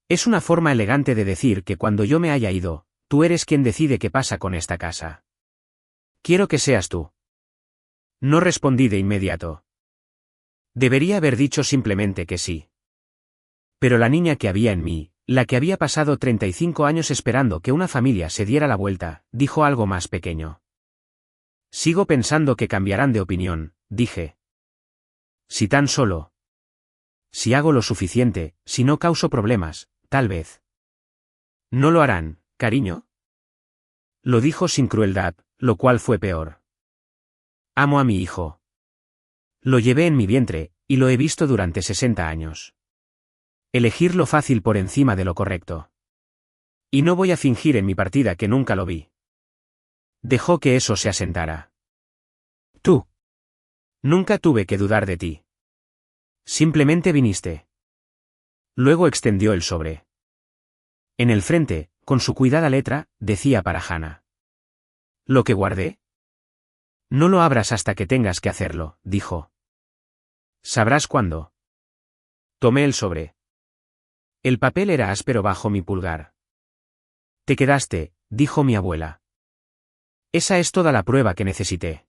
Es una forma elegante de decir que cuando yo me haya ido, tú eres quien decide qué pasa con esta casa. Quiero que seas tú. No respondí de inmediato. Debería haber dicho simplemente que sí. Pero la niña que había en mí, la que había pasado 35 años esperando que una familia se diera la vuelta, dijo algo más pequeño. Sigo pensando que cambiarán de opinión, dije. Si tan solo. Si hago lo suficiente, si no causo problemas, tal vez. No lo harán, cariño. Lo dijo sin crueldad, lo cual fue peor. Amo a mi hijo. Lo llevé en mi vientre, y lo he visto durante 60 años. Elegir lo fácil por encima de lo correcto. Y no voy a fingir en mi partida que nunca lo vi. Dejó que eso se asentara. Tú. Nunca tuve que dudar de ti. Simplemente viniste. Luego extendió el sobre. En el frente, con su cuidada letra, decía para Hannah. ¿Lo que guardé? No lo abras hasta que tengas que hacerlo, dijo. Sabrás cuándo. Tomé el sobre. El papel era áspero bajo mi pulgar. Te quedaste, dijo mi abuela. Esa es toda la prueba que necesité.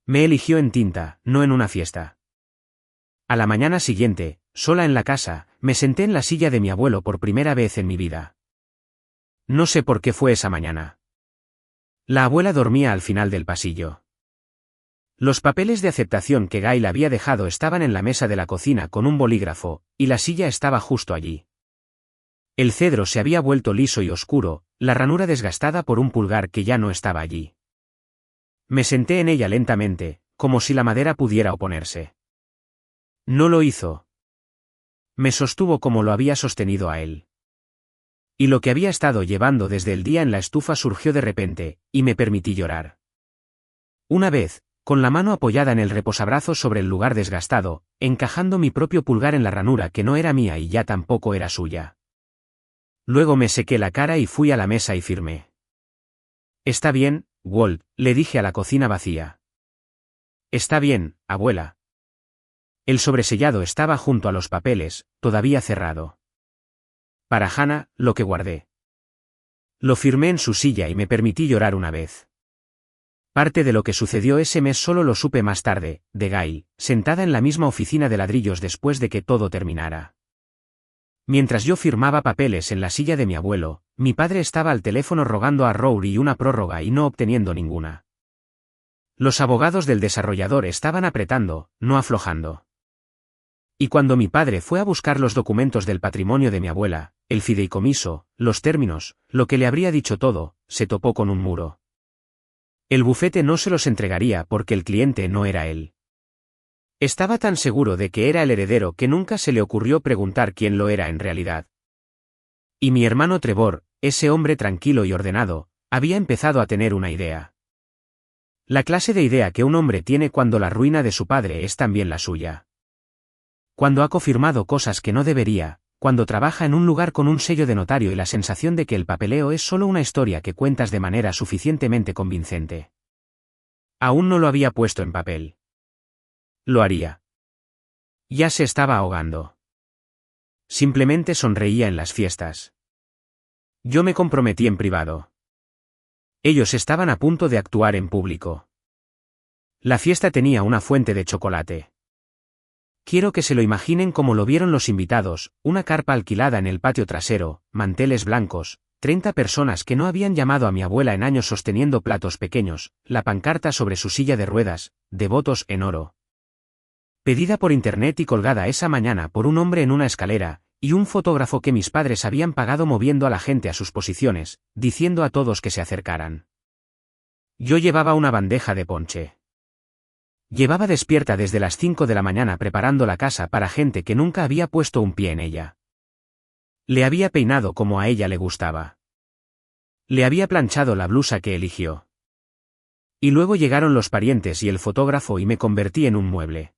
Me eligió en tinta, no en una fiesta. A la mañana siguiente, sola en la casa, me senté en la silla de mi abuelo por primera vez en mi vida. No sé por qué fue esa mañana. La abuela dormía al final del pasillo. Los papeles de aceptación que Gail había dejado estaban en la mesa de la cocina con un bolígrafo, y la silla estaba justo allí. El cedro se había vuelto liso y oscuro, la ranura desgastada por un pulgar que ya no estaba allí. Me senté en ella lentamente, como si la madera pudiera oponerse. No lo hizo. Me sostuvo como lo había sostenido a él. Y lo que había estado llevando desde el día en la estufa surgió de repente, y me permití llorar. Una vez, con la mano apoyada en el reposabrazos sobre el lugar desgastado, encajando mi propio pulgar en la ranura que no era mía y ya tampoco era suya. Luego me sequé la cara y fui a la mesa y firmé. Está bien, Walt, le dije a la cocina vacía. Está bien, abuela. El sobresellado estaba junto a los papeles, todavía cerrado. Para Hannah, lo que guardé. Lo firmé en su silla y me permití llorar una vez. Parte de lo que sucedió ese mes solo lo supe más tarde, de Gail, sentada en la misma oficina de ladrillos después de que todo terminara. Mientras yo firmaba papeles en la silla de mi abuelo, mi padre estaba al teléfono rogando a Rory una prórroga y no obteniendo ninguna. Los abogados del desarrollador estaban apretando, no aflojando. Y cuando mi padre fue a buscar los documentos del patrimonio de mi abuela, el fideicomiso, los términos, lo que le habría dicho todo, se topó con un muro. El bufete no se los entregaría porque el cliente no era él. Estaba tan seguro de que era el heredero que nunca se le ocurrió preguntar quién lo era en realidad. Y mi hermano Trevor, ese hombre tranquilo y ordenado, había empezado a tener una idea. La clase de idea que un hombre tiene cuando la ruina de su padre es también la suya. Cuando ha confirmado cosas que no debería, cuando trabaja en un lugar con un sello de notario y la sensación de que el papeleo es solo una historia que cuentas de manera suficientemente convincente. Aún no lo había puesto en papel. Lo haría. Ya se estaba ahogando. Simplemente sonreía en las fiestas. Yo me comprometí en privado. Ellos estaban a punto de actuar en público. La fiesta tenía una fuente de chocolate. Quiero que se lo imaginen como lo vieron los invitados, una carpa alquilada en el patio trasero, manteles blancos, 30 personas que no habían llamado a mi abuela en años sosteniendo platos pequeños, la pancarta sobre su silla de ruedas, devotos en oro. Pedida por internet y colgada esa mañana por un hombre en una escalera, y un fotógrafo que mis padres habían pagado moviendo a la gente a sus posiciones, diciendo a todos que se acercaran. Yo llevaba una bandeja de ponche. Llevaba despierta desde las 5 de la mañana preparando la casa para gente que nunca había puesto un pie en ella. Le había peinado como a ella le gustaba. Le había planchado la blusa que eligió. Y luego llegaron los parientes y el fotógrafo y me convertí en un mueble.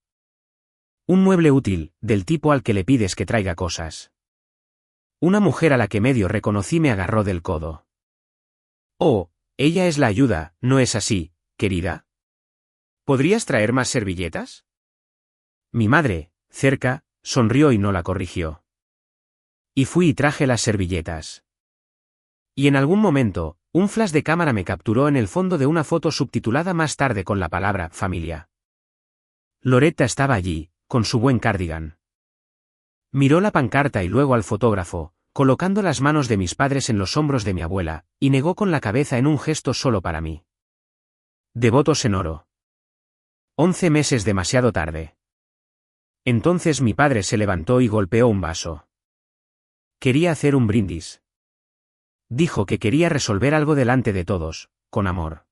Un mueble útil, del tipo al que le pides que traiga cosas. Una mujer a la que medio reconocí me agarró del codo. Oh, ella es la ayuda, ¿no es así, querida? ¿Podrías traer más servilletas? Mi madre, cerca, sonrió y no la corrigió. Y fui y traje las servilletas. Y en algún momento, un flash de cámara me capturó en el fondo de una foto subtitulada más tarde con la palabra familia. Loretta estaba allí, con su buen cardigan. Miró la pancarta y luego al fotógrafo, colocando las manos de mis padres en los hombros de mi abuela, y negó con la cabeza en un gesto solo para mí. Devotos en oro. 11 meses demasiado tarde. Entonces mi padre se levantó y golpeó un vaso. Quería hacer un brindis. Dijo que quería resolver algo delante de todos, con amor.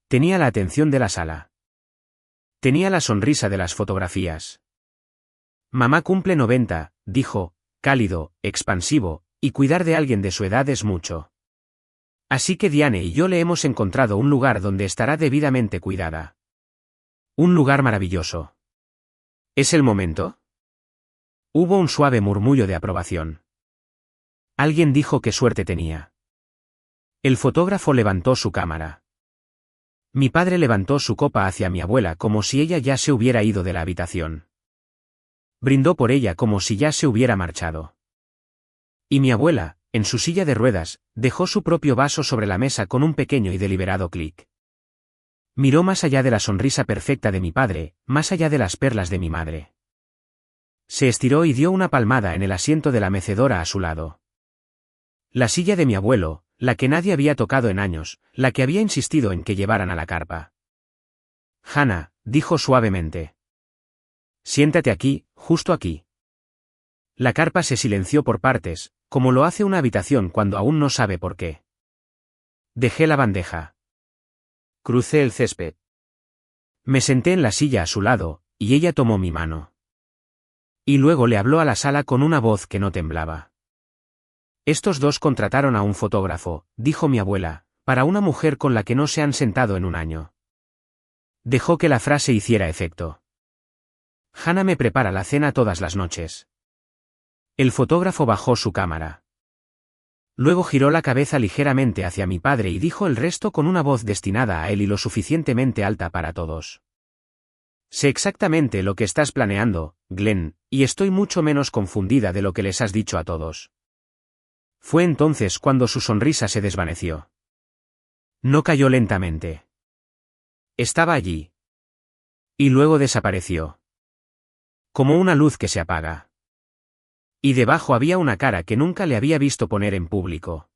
Tenía la atención de la sala. Tenía la sonrisa de las fotografías. Mamá cumple 90, dijo, cálido, expansivo, y cuidar de alguien de su edad es mucho. Así que Diane y yo le hemos encontrado un lugar donde estará debidamente cuidada. Un lugar maravilloso. ¿Es el momento? Hubo un suave murmullo de aprobación. Alguien dijo qué suerte tenía. El fotógrafo levantó su cámara. Mi padre levantó su copa hacia mi abuela como si ella ya se hubiera ido de la habitación. Brindó por ella como si ya se hubiera marchado. Y mi abuela, en su silla de ruedas, dejó su propio vaso sobre la mesa con un pequeño y deliberado clic. Miró más allá de la sonrisa perfecta de mi padre, más allá de las perlas de mi madre. Se estiró y dio una palmada en el asiento de la mecedora a su lado. La silla de mi abuelo, la que nadie había tocado en años, la que había insistido en que llevaran a la carpa. Hannah, dijo suavemente. Siéntate aquí, justo aquí. La carpa se silenció por partes, como lo hace una habitación cuando aún no sabe por qué. Dejé la bandeja. Crucé el césped. Me senté en la silla a su lado, y ella tomó mi mano. Y luego le habló a la sala con una voz que no temblaba. Estos dos contrataron a un fotógrafo, dijo mi abuela, para una mujer con la que no se han sentado en un año. Dejó que la frase hiciera efecto. Hannah me prepara la cena todas las noches. El fotógrafo bajó su cámara. Luego giró la cabeza ligeramente hacia mi padre y dijo el resto con una voz destinada a él y lo suficientemente alta para todos. Sé exactamente lo que estás planeando, Glenn, y estoy mucho menos confundida de lo que les has dicho a todos. Fue entonces cuando su sonrisa se desvaneció. No cayó lentamente. Estaba allí. Y luego desapareció. Como una luz que se apaga. Y debajo había una cara que nunca le había visto poner en público.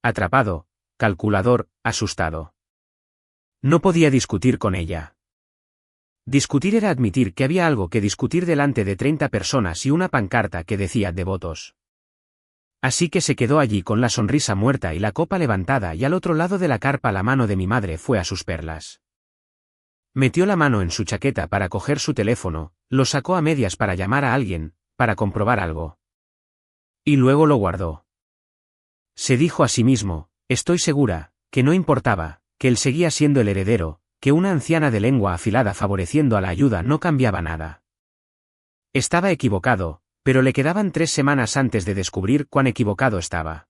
Atrapado, calculador, asustado. No podía discutir con ella. Discutir era admitir que había algo que discutir delante de 30 personas y una pancarta que decía devotos. Así que se quedó allí con la sonrisa muerta y la copa levantada y al otro lado de la carpa la mano de mi madre fue a sus perlas. Metió la mano en su chaqueta para coger su teléfono, lo sacó a medias para llamar a alguien, para comprobar algo. Y luego lo guardó. Se dijo a sí mismo, estoy segura, que no importaba, que él seguía siendo el heredero, que una anciana de lengua afilada favoreciendo a la ayuda no cambiaba nada. Estaba equivocado, pero le quedaban 3 semanas antes de descubrir cuán equivocado estaba.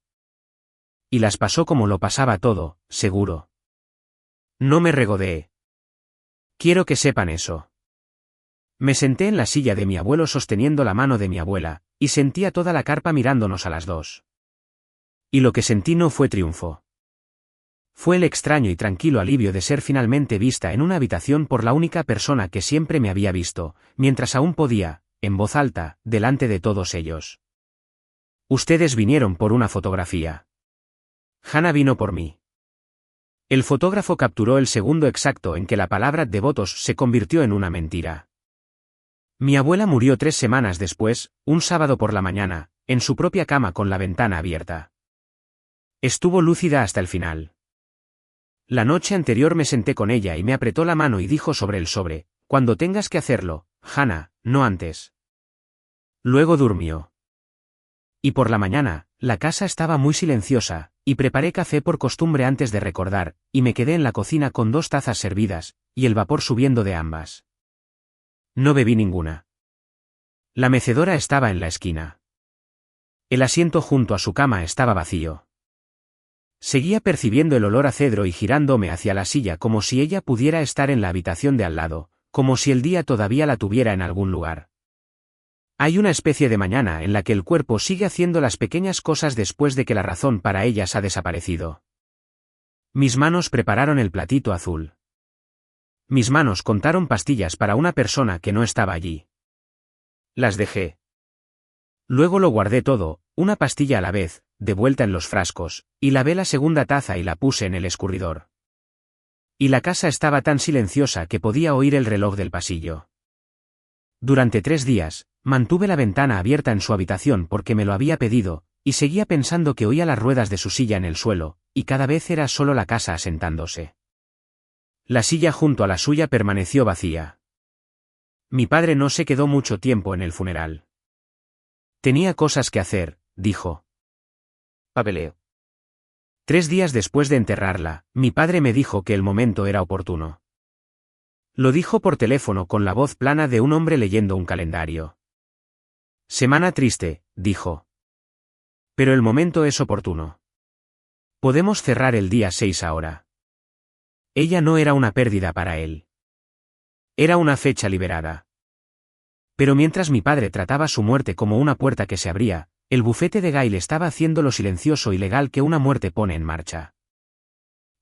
Y las pasó como lo pasaba todo, seguro. No me regodeé. Quiero que sepan eso. Me senté en la silla de mi abuelo sosteniendo la mano de mi abuela, y sentía toda la carpa mirándonos a las dos. Y lo que sentí no fue triunfo. Fue el extraño y tranquilo alivio de ser finalmente vista en una habitación por la única persona que siempre me había visto, mientras aún podía, en voz alta, delante de todos ellos. Ustedes vinieron por una fotografía. Hannah vino por mí. El fotógrafo capturó el segundo exacto en que la palabra devotos se convirtió en una mentira. Mi abuela murió 3 semanas después, un sábado por la mañana, en su propia cama con la ventana abierta. Estuvo lúcida hasta el final. La noche anterior me senté con ella y me apretó la mano y dijo sobre el sobre: cuando tengas que hacerlo, Hannah, no antes. Luego durmió. Y por la mañana, la casa estaba muy silenciosa, y preparé café por costumbre antes de recordar, y me quedé en la cocina con 2 tazas servidas, y el vapor subiendo de ambas. No bebí ninguna. La mecedora estaba en la esquina. El asiento junto a su cama estaba vacío. Seguía percibiendo el olor a cedro y girándome hacia la silla como si ella pudiera estar en la habitación de al lado, como si el día todavía la tuviera en algún lugar. Hay una especie de mañana en la que el cuerpo sigue haciendo las pequeñas cosas después de que la razón para ellas ha desaparecido. Mis manos prepararon el platito azul. Mis manos contaron pastillas para una persona que no estaba allí. Las dejé. Luego lo guardé todo, una pastilla a la vez, de vuelta en los frascos, y lavé la segunda taza y la puse en el escurridor. Y la casa estaba tan silenciosa que podía oír el reloj del pasillo. Durante 3 días, mantuve la ventana abierta en su habitación porque me lo había pedido, y seguía pensando que oía las ruedas de su silla en el suelo, y cada vez era solo la casa asentándose. La silla junto a la suya permaneció vacía. Mi padre no se quedó mucho tiempo en el funeral. Tenía cosas que hacer, dijo. Papeleo. 3 días después de enterrarla, mi padre me dijo que el momento era oportuno. Lo dijo por teléfono con la voz plana de un hombre leyendo un calendario. Semana triste, dijo. Pero el momento es oportuno. Podemos cerrar el día 6 ahora. Ella no era una pérdida para él. Era una fecha liberada. Pero mientras mi padre trataba su muerte como una puerta que se abría, el bufete de Gail estaba haciendo lo silencioso y legal que una muerte pone en marcha.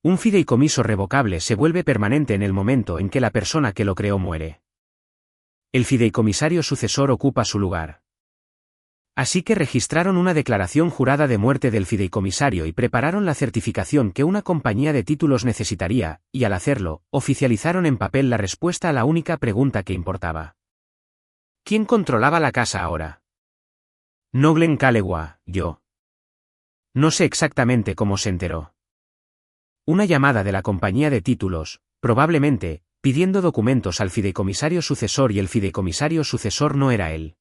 Un fideicomiso revocable se vuelve permanente en el momento en que la persona que lo creó muere. El fideicomisario sucesor ocupa su lugar. Así que registraron una declaración jurada de muerte del fideicomisario y prepararon la certificación que una compañía de títulos necesitaría, y al hacerlo, oficializaron en papel la respuesta a la única pregunta que importaba. ¿Quién controlaba la casa ahora? No Glenn Callewa, yo. No sé exactamente cómo se enteró. Una llamada de la compañía de títulos, probablemente, pidiendo documentos al fideicomisario sucesor y el fideicomisario sucesor no era él.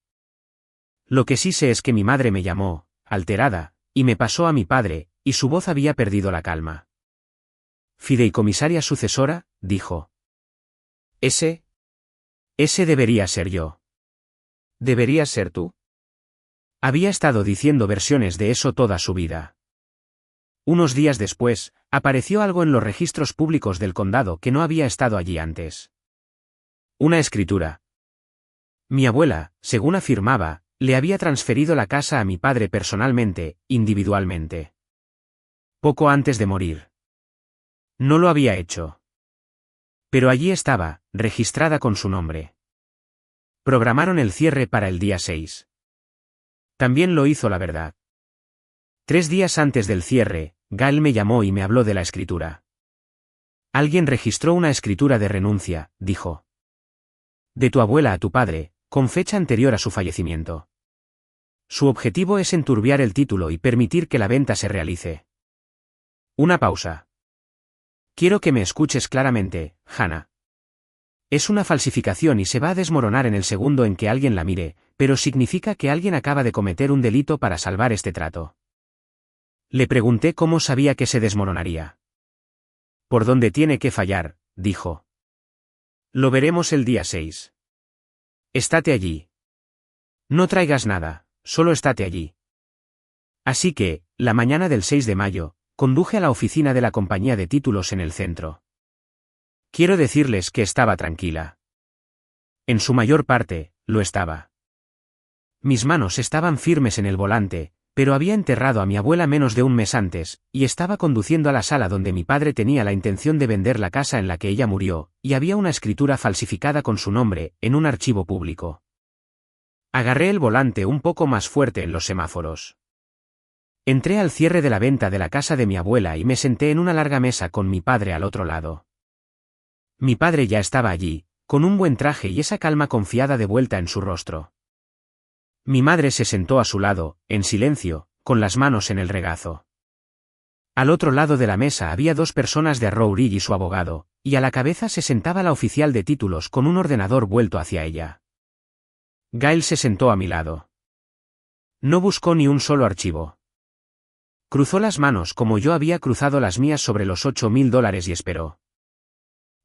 Lo que sí sé es que mi madre me llamó, alterada, y me pasó a mi padre, y su voz había perdido la calma. ¿Fideicomisaria sucesora?, dijo. Ese debería ser yo. ¿Deberías ser tú? Había estado diciendo versiones de eso toda su vida. Unos días después, apareció algo en los registros públicos del condado que no había estado allí antes. Una escritura. Mi abuela, según afirmaba, le había transferido la casa a mi padre personalmente, individualmente. Poco antes de morir. No lo había hecho. Pero allí estaba, registrada con su nombre. Programaron el cierre para el día 6. También lo hizo la verdad. 3 días antes del cierre, Gail me llamó y me habló de la escritura. Alguien registró una escritura de renuncia, dijo. De tu abuela a tu padre, con fecha anterior a su fallecimiento. Su objetivo es enturbiar el título y permitir que la venta se realice. Una pausa. Quiero que me escuches claramente, Hannah. Es una falsificación y se va a desmoronar en el segundo en que alguien la mire, pero significa que alguien acaba de cometer un delito para salvar este trato. Le pregunté cómo sabía que se desmoronaría. Por dónde tiene que fallar, dijo. Lo veremos el día 6. Estate allí. No traigas nada, solo estate allí. Así que, la mañana del 6 de mayo, conduje a la oficina de la compañía de títulos en el centro. Quiero decirles que estaba tranquila. En su mayor parte, lo estaba. Mis manos estaban firmes en el volante, Pero había enterrado a mi abuela menos de un mes antes, y estaba conduciendo a la sala donde mi padre tenía la intención de vender la casa en la que ella murió, y había una escritura falsificada con su nombre, en un archivo público. Agarré el volante un poco más fuerte en los semáforos. Entré al cierre de la venta de la casa de mi abuela y me senté en una larga mesa con mi padre al otro lado. Mi padre ya estaba allí, con un buen traje y esa calma confiada de vuelta en su rostro. Mi madre se sentó a su lado, en silencio, con las manos en el regazo. Al otro lado de la mesa había dos personas de Arrow Ridge y su abogado, y a la cabeza se sentaba la oficial de títulos con un ordenador vuelto hacia ella. Gail se sentó a mi lado. No buscó ni un solo archivo. Cruzó las manos como yo había cruzado las mías sobre los $8,000 y esperó.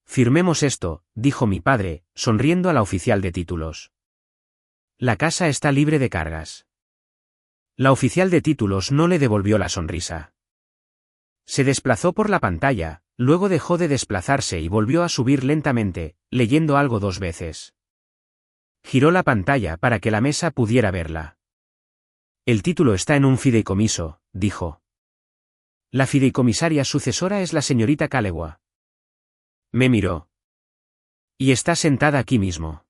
Firmemos esto, dijo mi padre, sonriendo a la oficial de títulos. La casa está libre de cargas. La oficial de títulos no le devolvió la sonrisa. Se desplazó por la pantalla, luego dejó de desplazarse y volvió a subir lentamente, leyendo algo 2 veces. Giró la pantalla para que la mesa pudiera verla. El título está en un fideicomiso, dijo. La fideicomisaria sucesora es la señorita Callewa. Me miró. Y está sentada aquí mismo.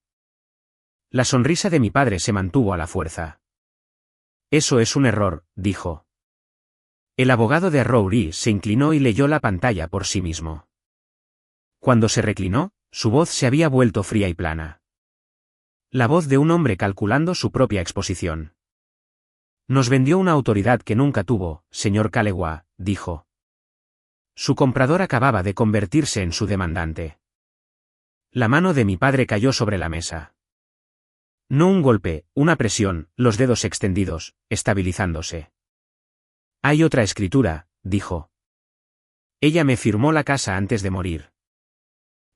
La sonrisa de mi padre se mantuvo a la fuerza. Eso es un error, dijo. El abogado de Arrow Ridge se inclinó y leyó la pantalla por sí mismo. Cuando se reclinó, su voz se había vuelto fría y plana. La voz de un hombre calculando su propia exposición. Nos vendió una autoridad que nunca tuvo, señor Callewa, dijo. Su comprador acababa de convertirse en su demandante. La mano de mi padre cayó sobre la mesa. No un golpe, una presión, los dedos extendidos, estabilizándose. Hay otra escritura, dijo. Ella me firmó la casa antes de morir.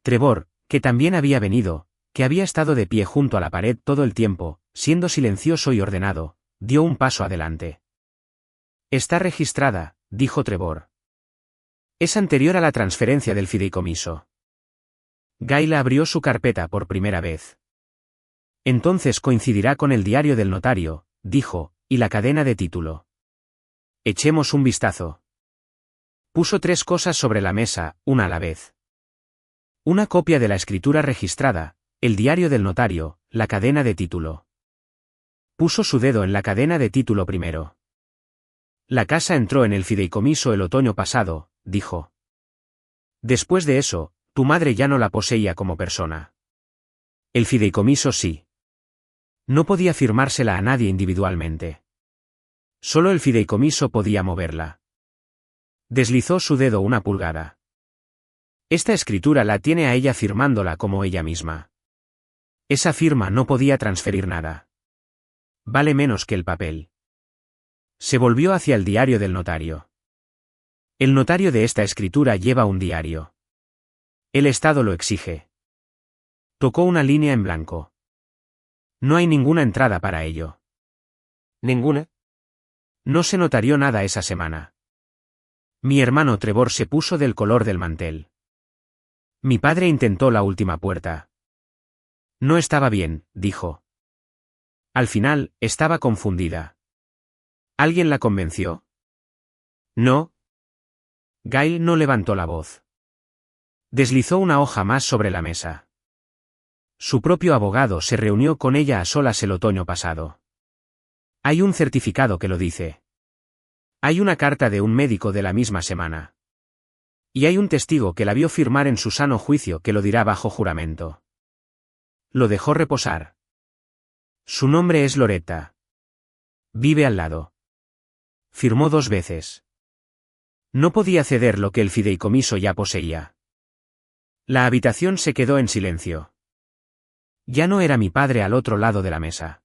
Trevor, que también había venido, que había estado de pie junto a la pared todo el tiempo, siendo silencioso y ordenado, dio un paso adelante. Está registrada, dijo Trevor. Es anterior a la transferencia del fideicomiso. Gail abrió su carpeta por primera vez. Entonces coincidirá con el diario del notario, dijo, y la cadena de título. Echemos un vistazo. Puso 3 cosas sobre la mesa, una a la vez. Una copia de la escritura registrada, el diario del notario, la cadena de título. Puso su dedo en la cadena de título primero. La casa entró en el fideicomiso el otoño pasado, dijo. Después de eso, tu madre ya no la poseía como persona. El fideicomiso sí. No podía firmársela a nadie individualmente. Solo el fideicomiso podía moverla. Deslizó su dedo 1 pulgada. Esta escritura la tiene a ella firmándola como ella misma. Esa firma no podía transferir nada. Vale menos que el papel. Se volvió hacia el diario del notario. El notario de esta escritura lleva un diario. El Estado lo exige. Tocó una línea en blanco. No hay ninguna entrada para ello. ¿Ninguna? No se notarió nada esa semana. Mi hermano Trevor se puso del color del mantel. Mi padre intentó la última puerta. No estaba bien, dijo. Al final, estaba confundida. ¿Alguien la convenció? No. Gail no levantó la voz. Deslizó una hoja más sobre la mesa. Su propio abogado se reunió con ella a solas el otoño pasado. Hay un certificado que lo dice. Hay una carta de un médico de la misma semana. Y hay un testigo que la vio firmar en su sano juicio que lo dirá bajo juramento. Lo dejó reposar. Su nombre es Loretta. Vive al lado. Firmó 2 veces. No podía ceder lo que el fideicomiso ya poseía. La habitación se quedó en silencio. Ya no era mi padre al otro lado de la mesa.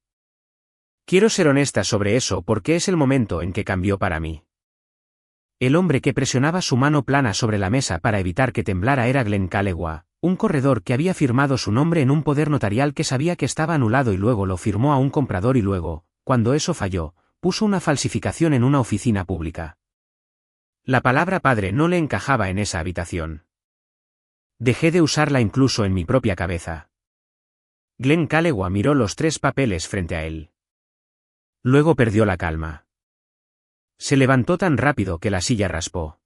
Quiero ser honesta sobre eso porque es el momento en que cambió para mí. El hombre que presionaba su mano plana sobre la mesa para evitar que temblara era Glenn Callewa, un corredor que había firmado su nombre en un poder notarial que sabía que estaba anulado y luego lo firmó a un comprador y luego, cuando eso falló, puso una falsificación en una oficina pública. La palabra padre no le encajaba en esa habitación. Dejé de usarla incluso en mi propia cabeza. Glenn Callewa miró los 3 papeles frente a él. Luego perdió la calma. Se levantó tan rápido que la silla raspó.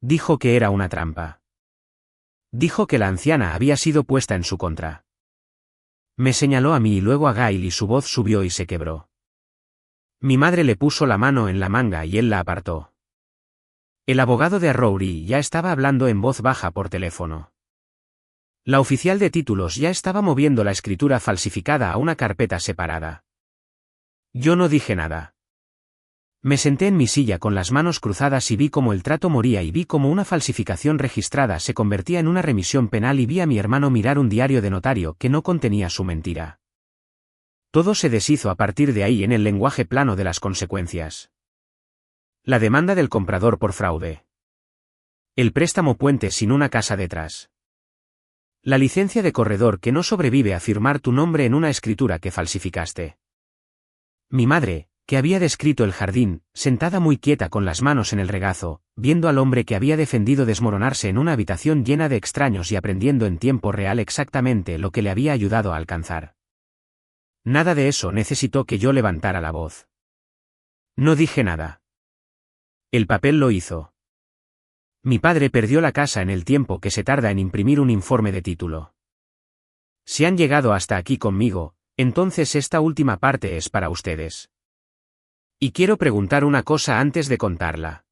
Dijo que era una trampa. Dijo que la anciana había sido puesta en su contra. Me señaló a mí y luego a Gail y su voz subió y se quebró. Mi madre le puso la mano en la manga y él la apartó. El abogado de Rory ya estaba hablando en voz baja por teléfono. La oficial de títulos ya estaba moviendo la escritura falsificada a una carpeta separada. Yo no dije nada. Me senté en mi silla con las manos cruzadas y vi cómo el trato moría y vi cómo una falsificación registrada se convertía en una remisión penal y vi a mi hermano mirar un diario de notario que no contenía su mentira. Todo se deshizo a partir de ahí en el lenguaje plano de las consecuencias. La demanda del comprador por fraude. El préstamo puente sin una casa detrás. La licencia de corredor que no sobrevive a firmar tu nombre en una escritura que falsificaste. Mi madre, que había descrito el jardín, sentada muy quieta con las manos en el regazo, viendo al hombre que había defendido desmoronarse en una habitación llena de extraños y aprendiendo en tiempo real exactamente lo que le había ayudado a alcanzar. Nada de eso necesitó que yo levantara la voz. No dije nada. El papel lo hizo. Mi padre perdió la casa en el tiempo que se tarda en imprimir un informe de título. Si han llegado hasta aquí conmigo, entonces esta última parte es para ustedes. Y quiero preguntar una cosa antes de contarla.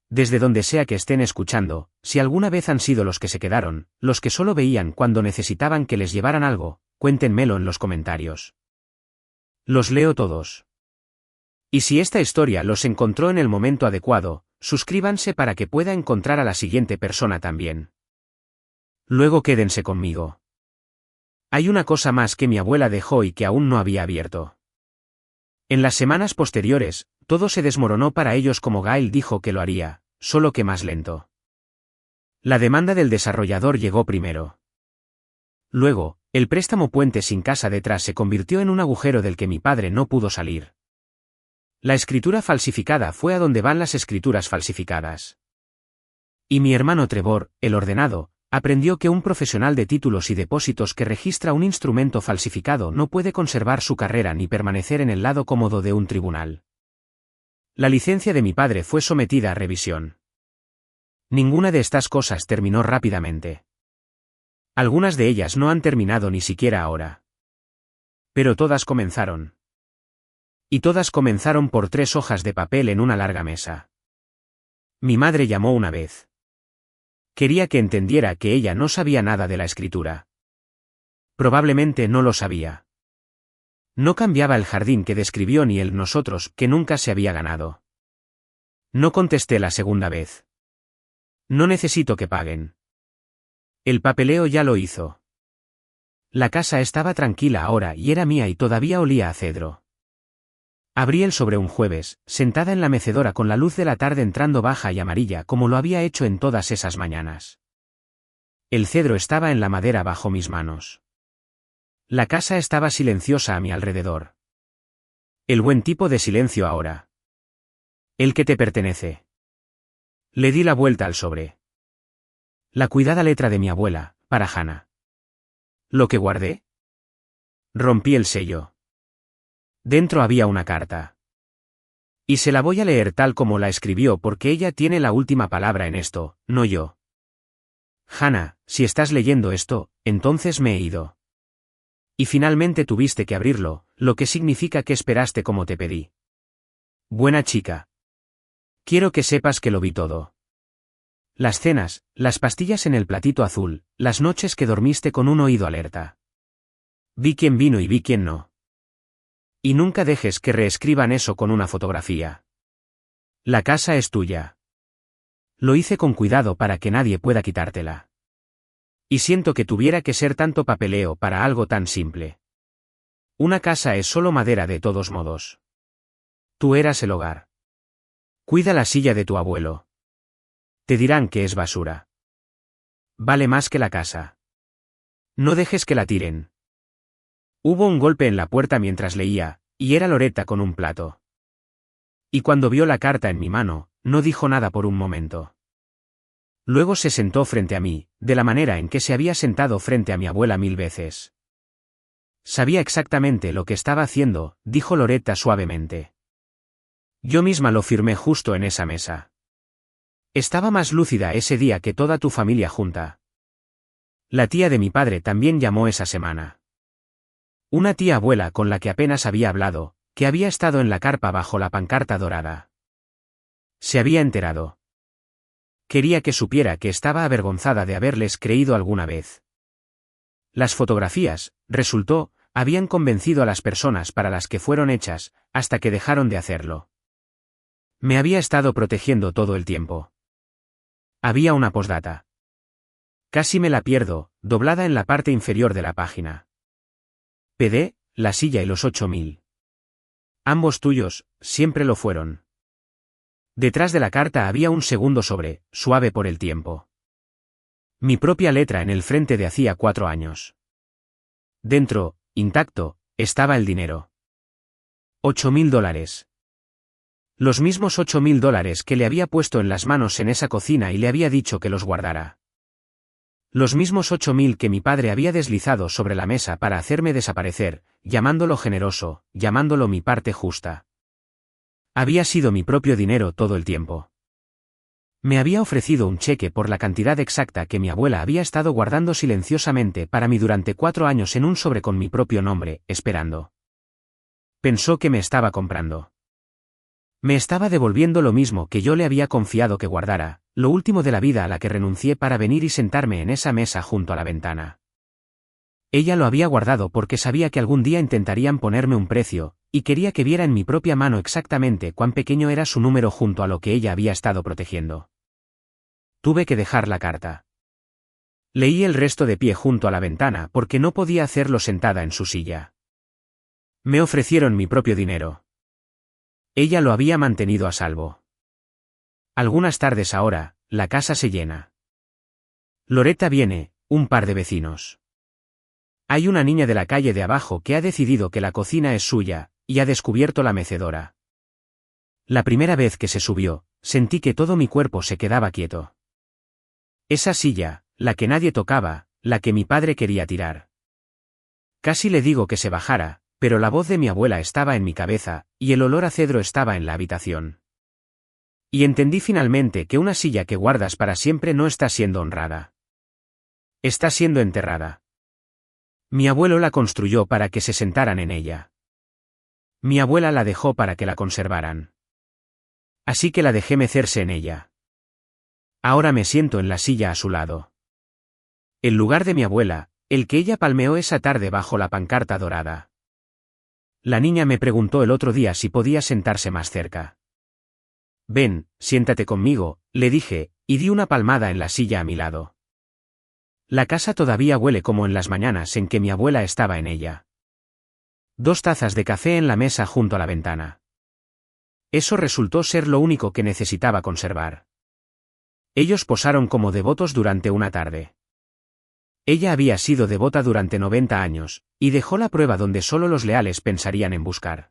Desde donde sea que estén escuchando, si alguna vez han sido los que se quedaron, los que solo veían cuando necesitaban que les llevaran algo, cuéntenmelo en los comentarios. Los leo todos. Y si esta historia los encontró en el momento adecuado, suscríbanse para que pueda encontrar a la siguiente persona también. Luego quédense conmigo. Hay una cosa más que mi abuela dejó y que aún no había abierto. En las semanas posteriores, todo se desmoronó para ellos como Gail dijo que lo haría, solo que más lento. La demanda del desarrollador llegó primero. Luego, el préstamo puente sin casa detrás se convirtió en un agujero del que mi padre no pudo salir. La escritura falsificada fue a donde van las escrituras falsificadas. Y mi hermano Trevor, el ordenado, aprendió que un profesional de títulos y depósitos que registra un instrumento falsificado no puede conservar su carrera ni permanecer en el lado cómodo de un tribunal. La licencia de mi padre fue sometida a revisión. Ninguna de estas cosas terminó rápidamente. Algunas de ellas no han terminado ni siquiera ahora. Pero todas comenzaron. Y todas comenzaron por 3 hojas de papel en una larga mesa. Mi madre llamó una vez. Quería que entendiera que ella no sabía nada de la escritura. Probablemente no lo sabía. No cambiaba el jardín que describió ni el nosotros que nunca se había ganado. No contesté la segunda vez. No necesito que paguen. El papeleo ya lo hizo. La casa estaba tranquila ahora y era mía y todavía olía a cedro. Abrí el sobre un jueves, sentada en la mecedora con la luz de la tarde entrando baja y amarilla como lo había hecho en todas esas mañanas. El cedro estaba en la madera bajo mis manos. La casa estaba silenciosa a mi alrededor. El buen tipo de silencio ahora. El que te pertenece. Le di la vuelta al sobre. La cuidada letra de mi abuela, para Hannah. ¿Lo que guardé? Rompí el sello. Dentro había una carta. Y se la voy a leer tal como la escribió porque ella tiene la última palabra en esto, no yo. Hannah, si estás leyendo esto, entonces me he ido. Y finalmente tuviste que abrirlo, lo que significa que esperaste como te pedí. Buena chica. Quiero que sepas que lo vi todo. Las cenas, las pastillas en el platito azul, las noches que dormiste con un oído alerta. Vi quién vino y vi quién no. Y nunca dejes que reescriban eso con una fotografía. La casa es tuya. Lo hice con cuidado para que nadie pueda quitártela. Y siento que tuviera que ser tanto papeleo para algo tan simple. Una casa es solo madera de todos modos. Tú eras el hogar. Cuida la silla de tu abuelo. Te dirán que es basura. Vale más que la casa. No dejes que la tiren. Hubo un golpe en la puerta mientras leía, y era Loretta con un plato. Y cuando vio la carta en mi mano, no dijo nada por un momento. Luego se sentó frente a mí, de la manera en que se había sentado frente a mi abuela 1000 veces. Sabía exactamente lo que estaba haciendo, dijo Loretta suavemente. Yo misma lo firmé justo en esa mesa. Estaba más lúcida ese día que toda tu familia junta. La tía de mi padre también llamó esa semana. Una tía abuela con la que apenas había hablado, que había estado en la carpa bajo la pancarta dorada. Se había enterado. Quería que supiera que estaba avergonzada de haberles creído alguna vez. Las fotografías, resultó, habían convencido a las personas para las que fueron hechas, hasta que dejaron de hacerlo. Me había estado protegiendo todo el tiempo. Había una postdata. Casi me la pierdo, doblada en la parte inferior de la página. PD, la silla y los 8000. Ambos tuyos, siempre lo fueron. Detrás de la carta había un segundo sobre, suave por el tiempo. Mi propia letra en el frente de hacía 4 años. Dentro, intacto, estaba el dinero. $8000. Los mismos $8000 que le había puesto en las manos en esa cocina y le había dicho que los guardara. Los mismos 8000 que mi padre había deslizado sobre la mesa para hacerme desaparecer, llamándolo generoso, llamándolo mi parte justa. Había sido mi propio dinero todo el tiempo. Me había ofrecido un cheque por la cantidad exacta que mi abuela había estado guardando silenciosamente para mí durante 4 años en un sobre con mi propio nombre, esperando. Pensó que me estaba comprando. Me estaba devolviendo lo mismo que yo le había confiado que guardara, lo último de la vida a la que renuncié para venir y sentarme en esa mesa junto a la ventana. Ella lo había guardado porque sabía que algún día intentarían ponerme un precio, y quería que viera en mi propia mano exactamente cuán pequeño era su número junto a lo que ella había estado protegiendo. Tuve que dejar la carta. Leí el resto de pie junto a la ventana porque no podía hacerlo sentada en su silla. Me ofrecieron mi propio dinero. Ella lo había mantenido a salvo. Algunas tardes ahora, la casa se llena. Loretta viene, un par de vecinos. Hay una niña de la calle de abajo que ha decidido que la cocina es suya, y ha descubierto la mecedora. La primera vez que se subió, sentí que todo mi cuerpo se quedaba quieto. Esa silla, la que nadie tocaba, la que mi padre quería tirar. Casi le digo que se bajara, pero la voz de mi abuela estaba en mi cabeza, y el olor a cedro estaba en la habitación. Y entendí finalmente que una silla que guardas para siempre no está siendo honrada. Está siendo enterrada. Mi abuelo la construyó para que se sentaran en ella. Mi abuela la dejó para que la conservaran. Así que la dejé mecerse en ella. Ahora me siento en la silla a su lado. El lugar de mi abuela, el que ella palmeó esa tarde bajo la pancarta dorada. La niña me preguntó el otro día si podía sentarse más cerca. Ven, siéntate conmigo, le dije, y di una palmada en la silla a mi lado. La casa todavía huele como en las mañanas en que mi abuela estaba en ella. 2 tazas de café en la mesa junto a la ventana. Eso resultó ser lo único que necesitaba conservar. Ellos posaron como devotos durante una tarde. Ella había sido devota durante 90 años, y dejó la prueba donde solo los leales pensarían en buscar.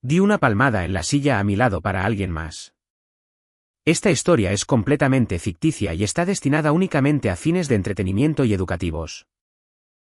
Di una palmada en la silla a mi lado para alguien más. Esta historia es completamente ficticia y está destinada únicamente a fines de entretenimiento y educativos.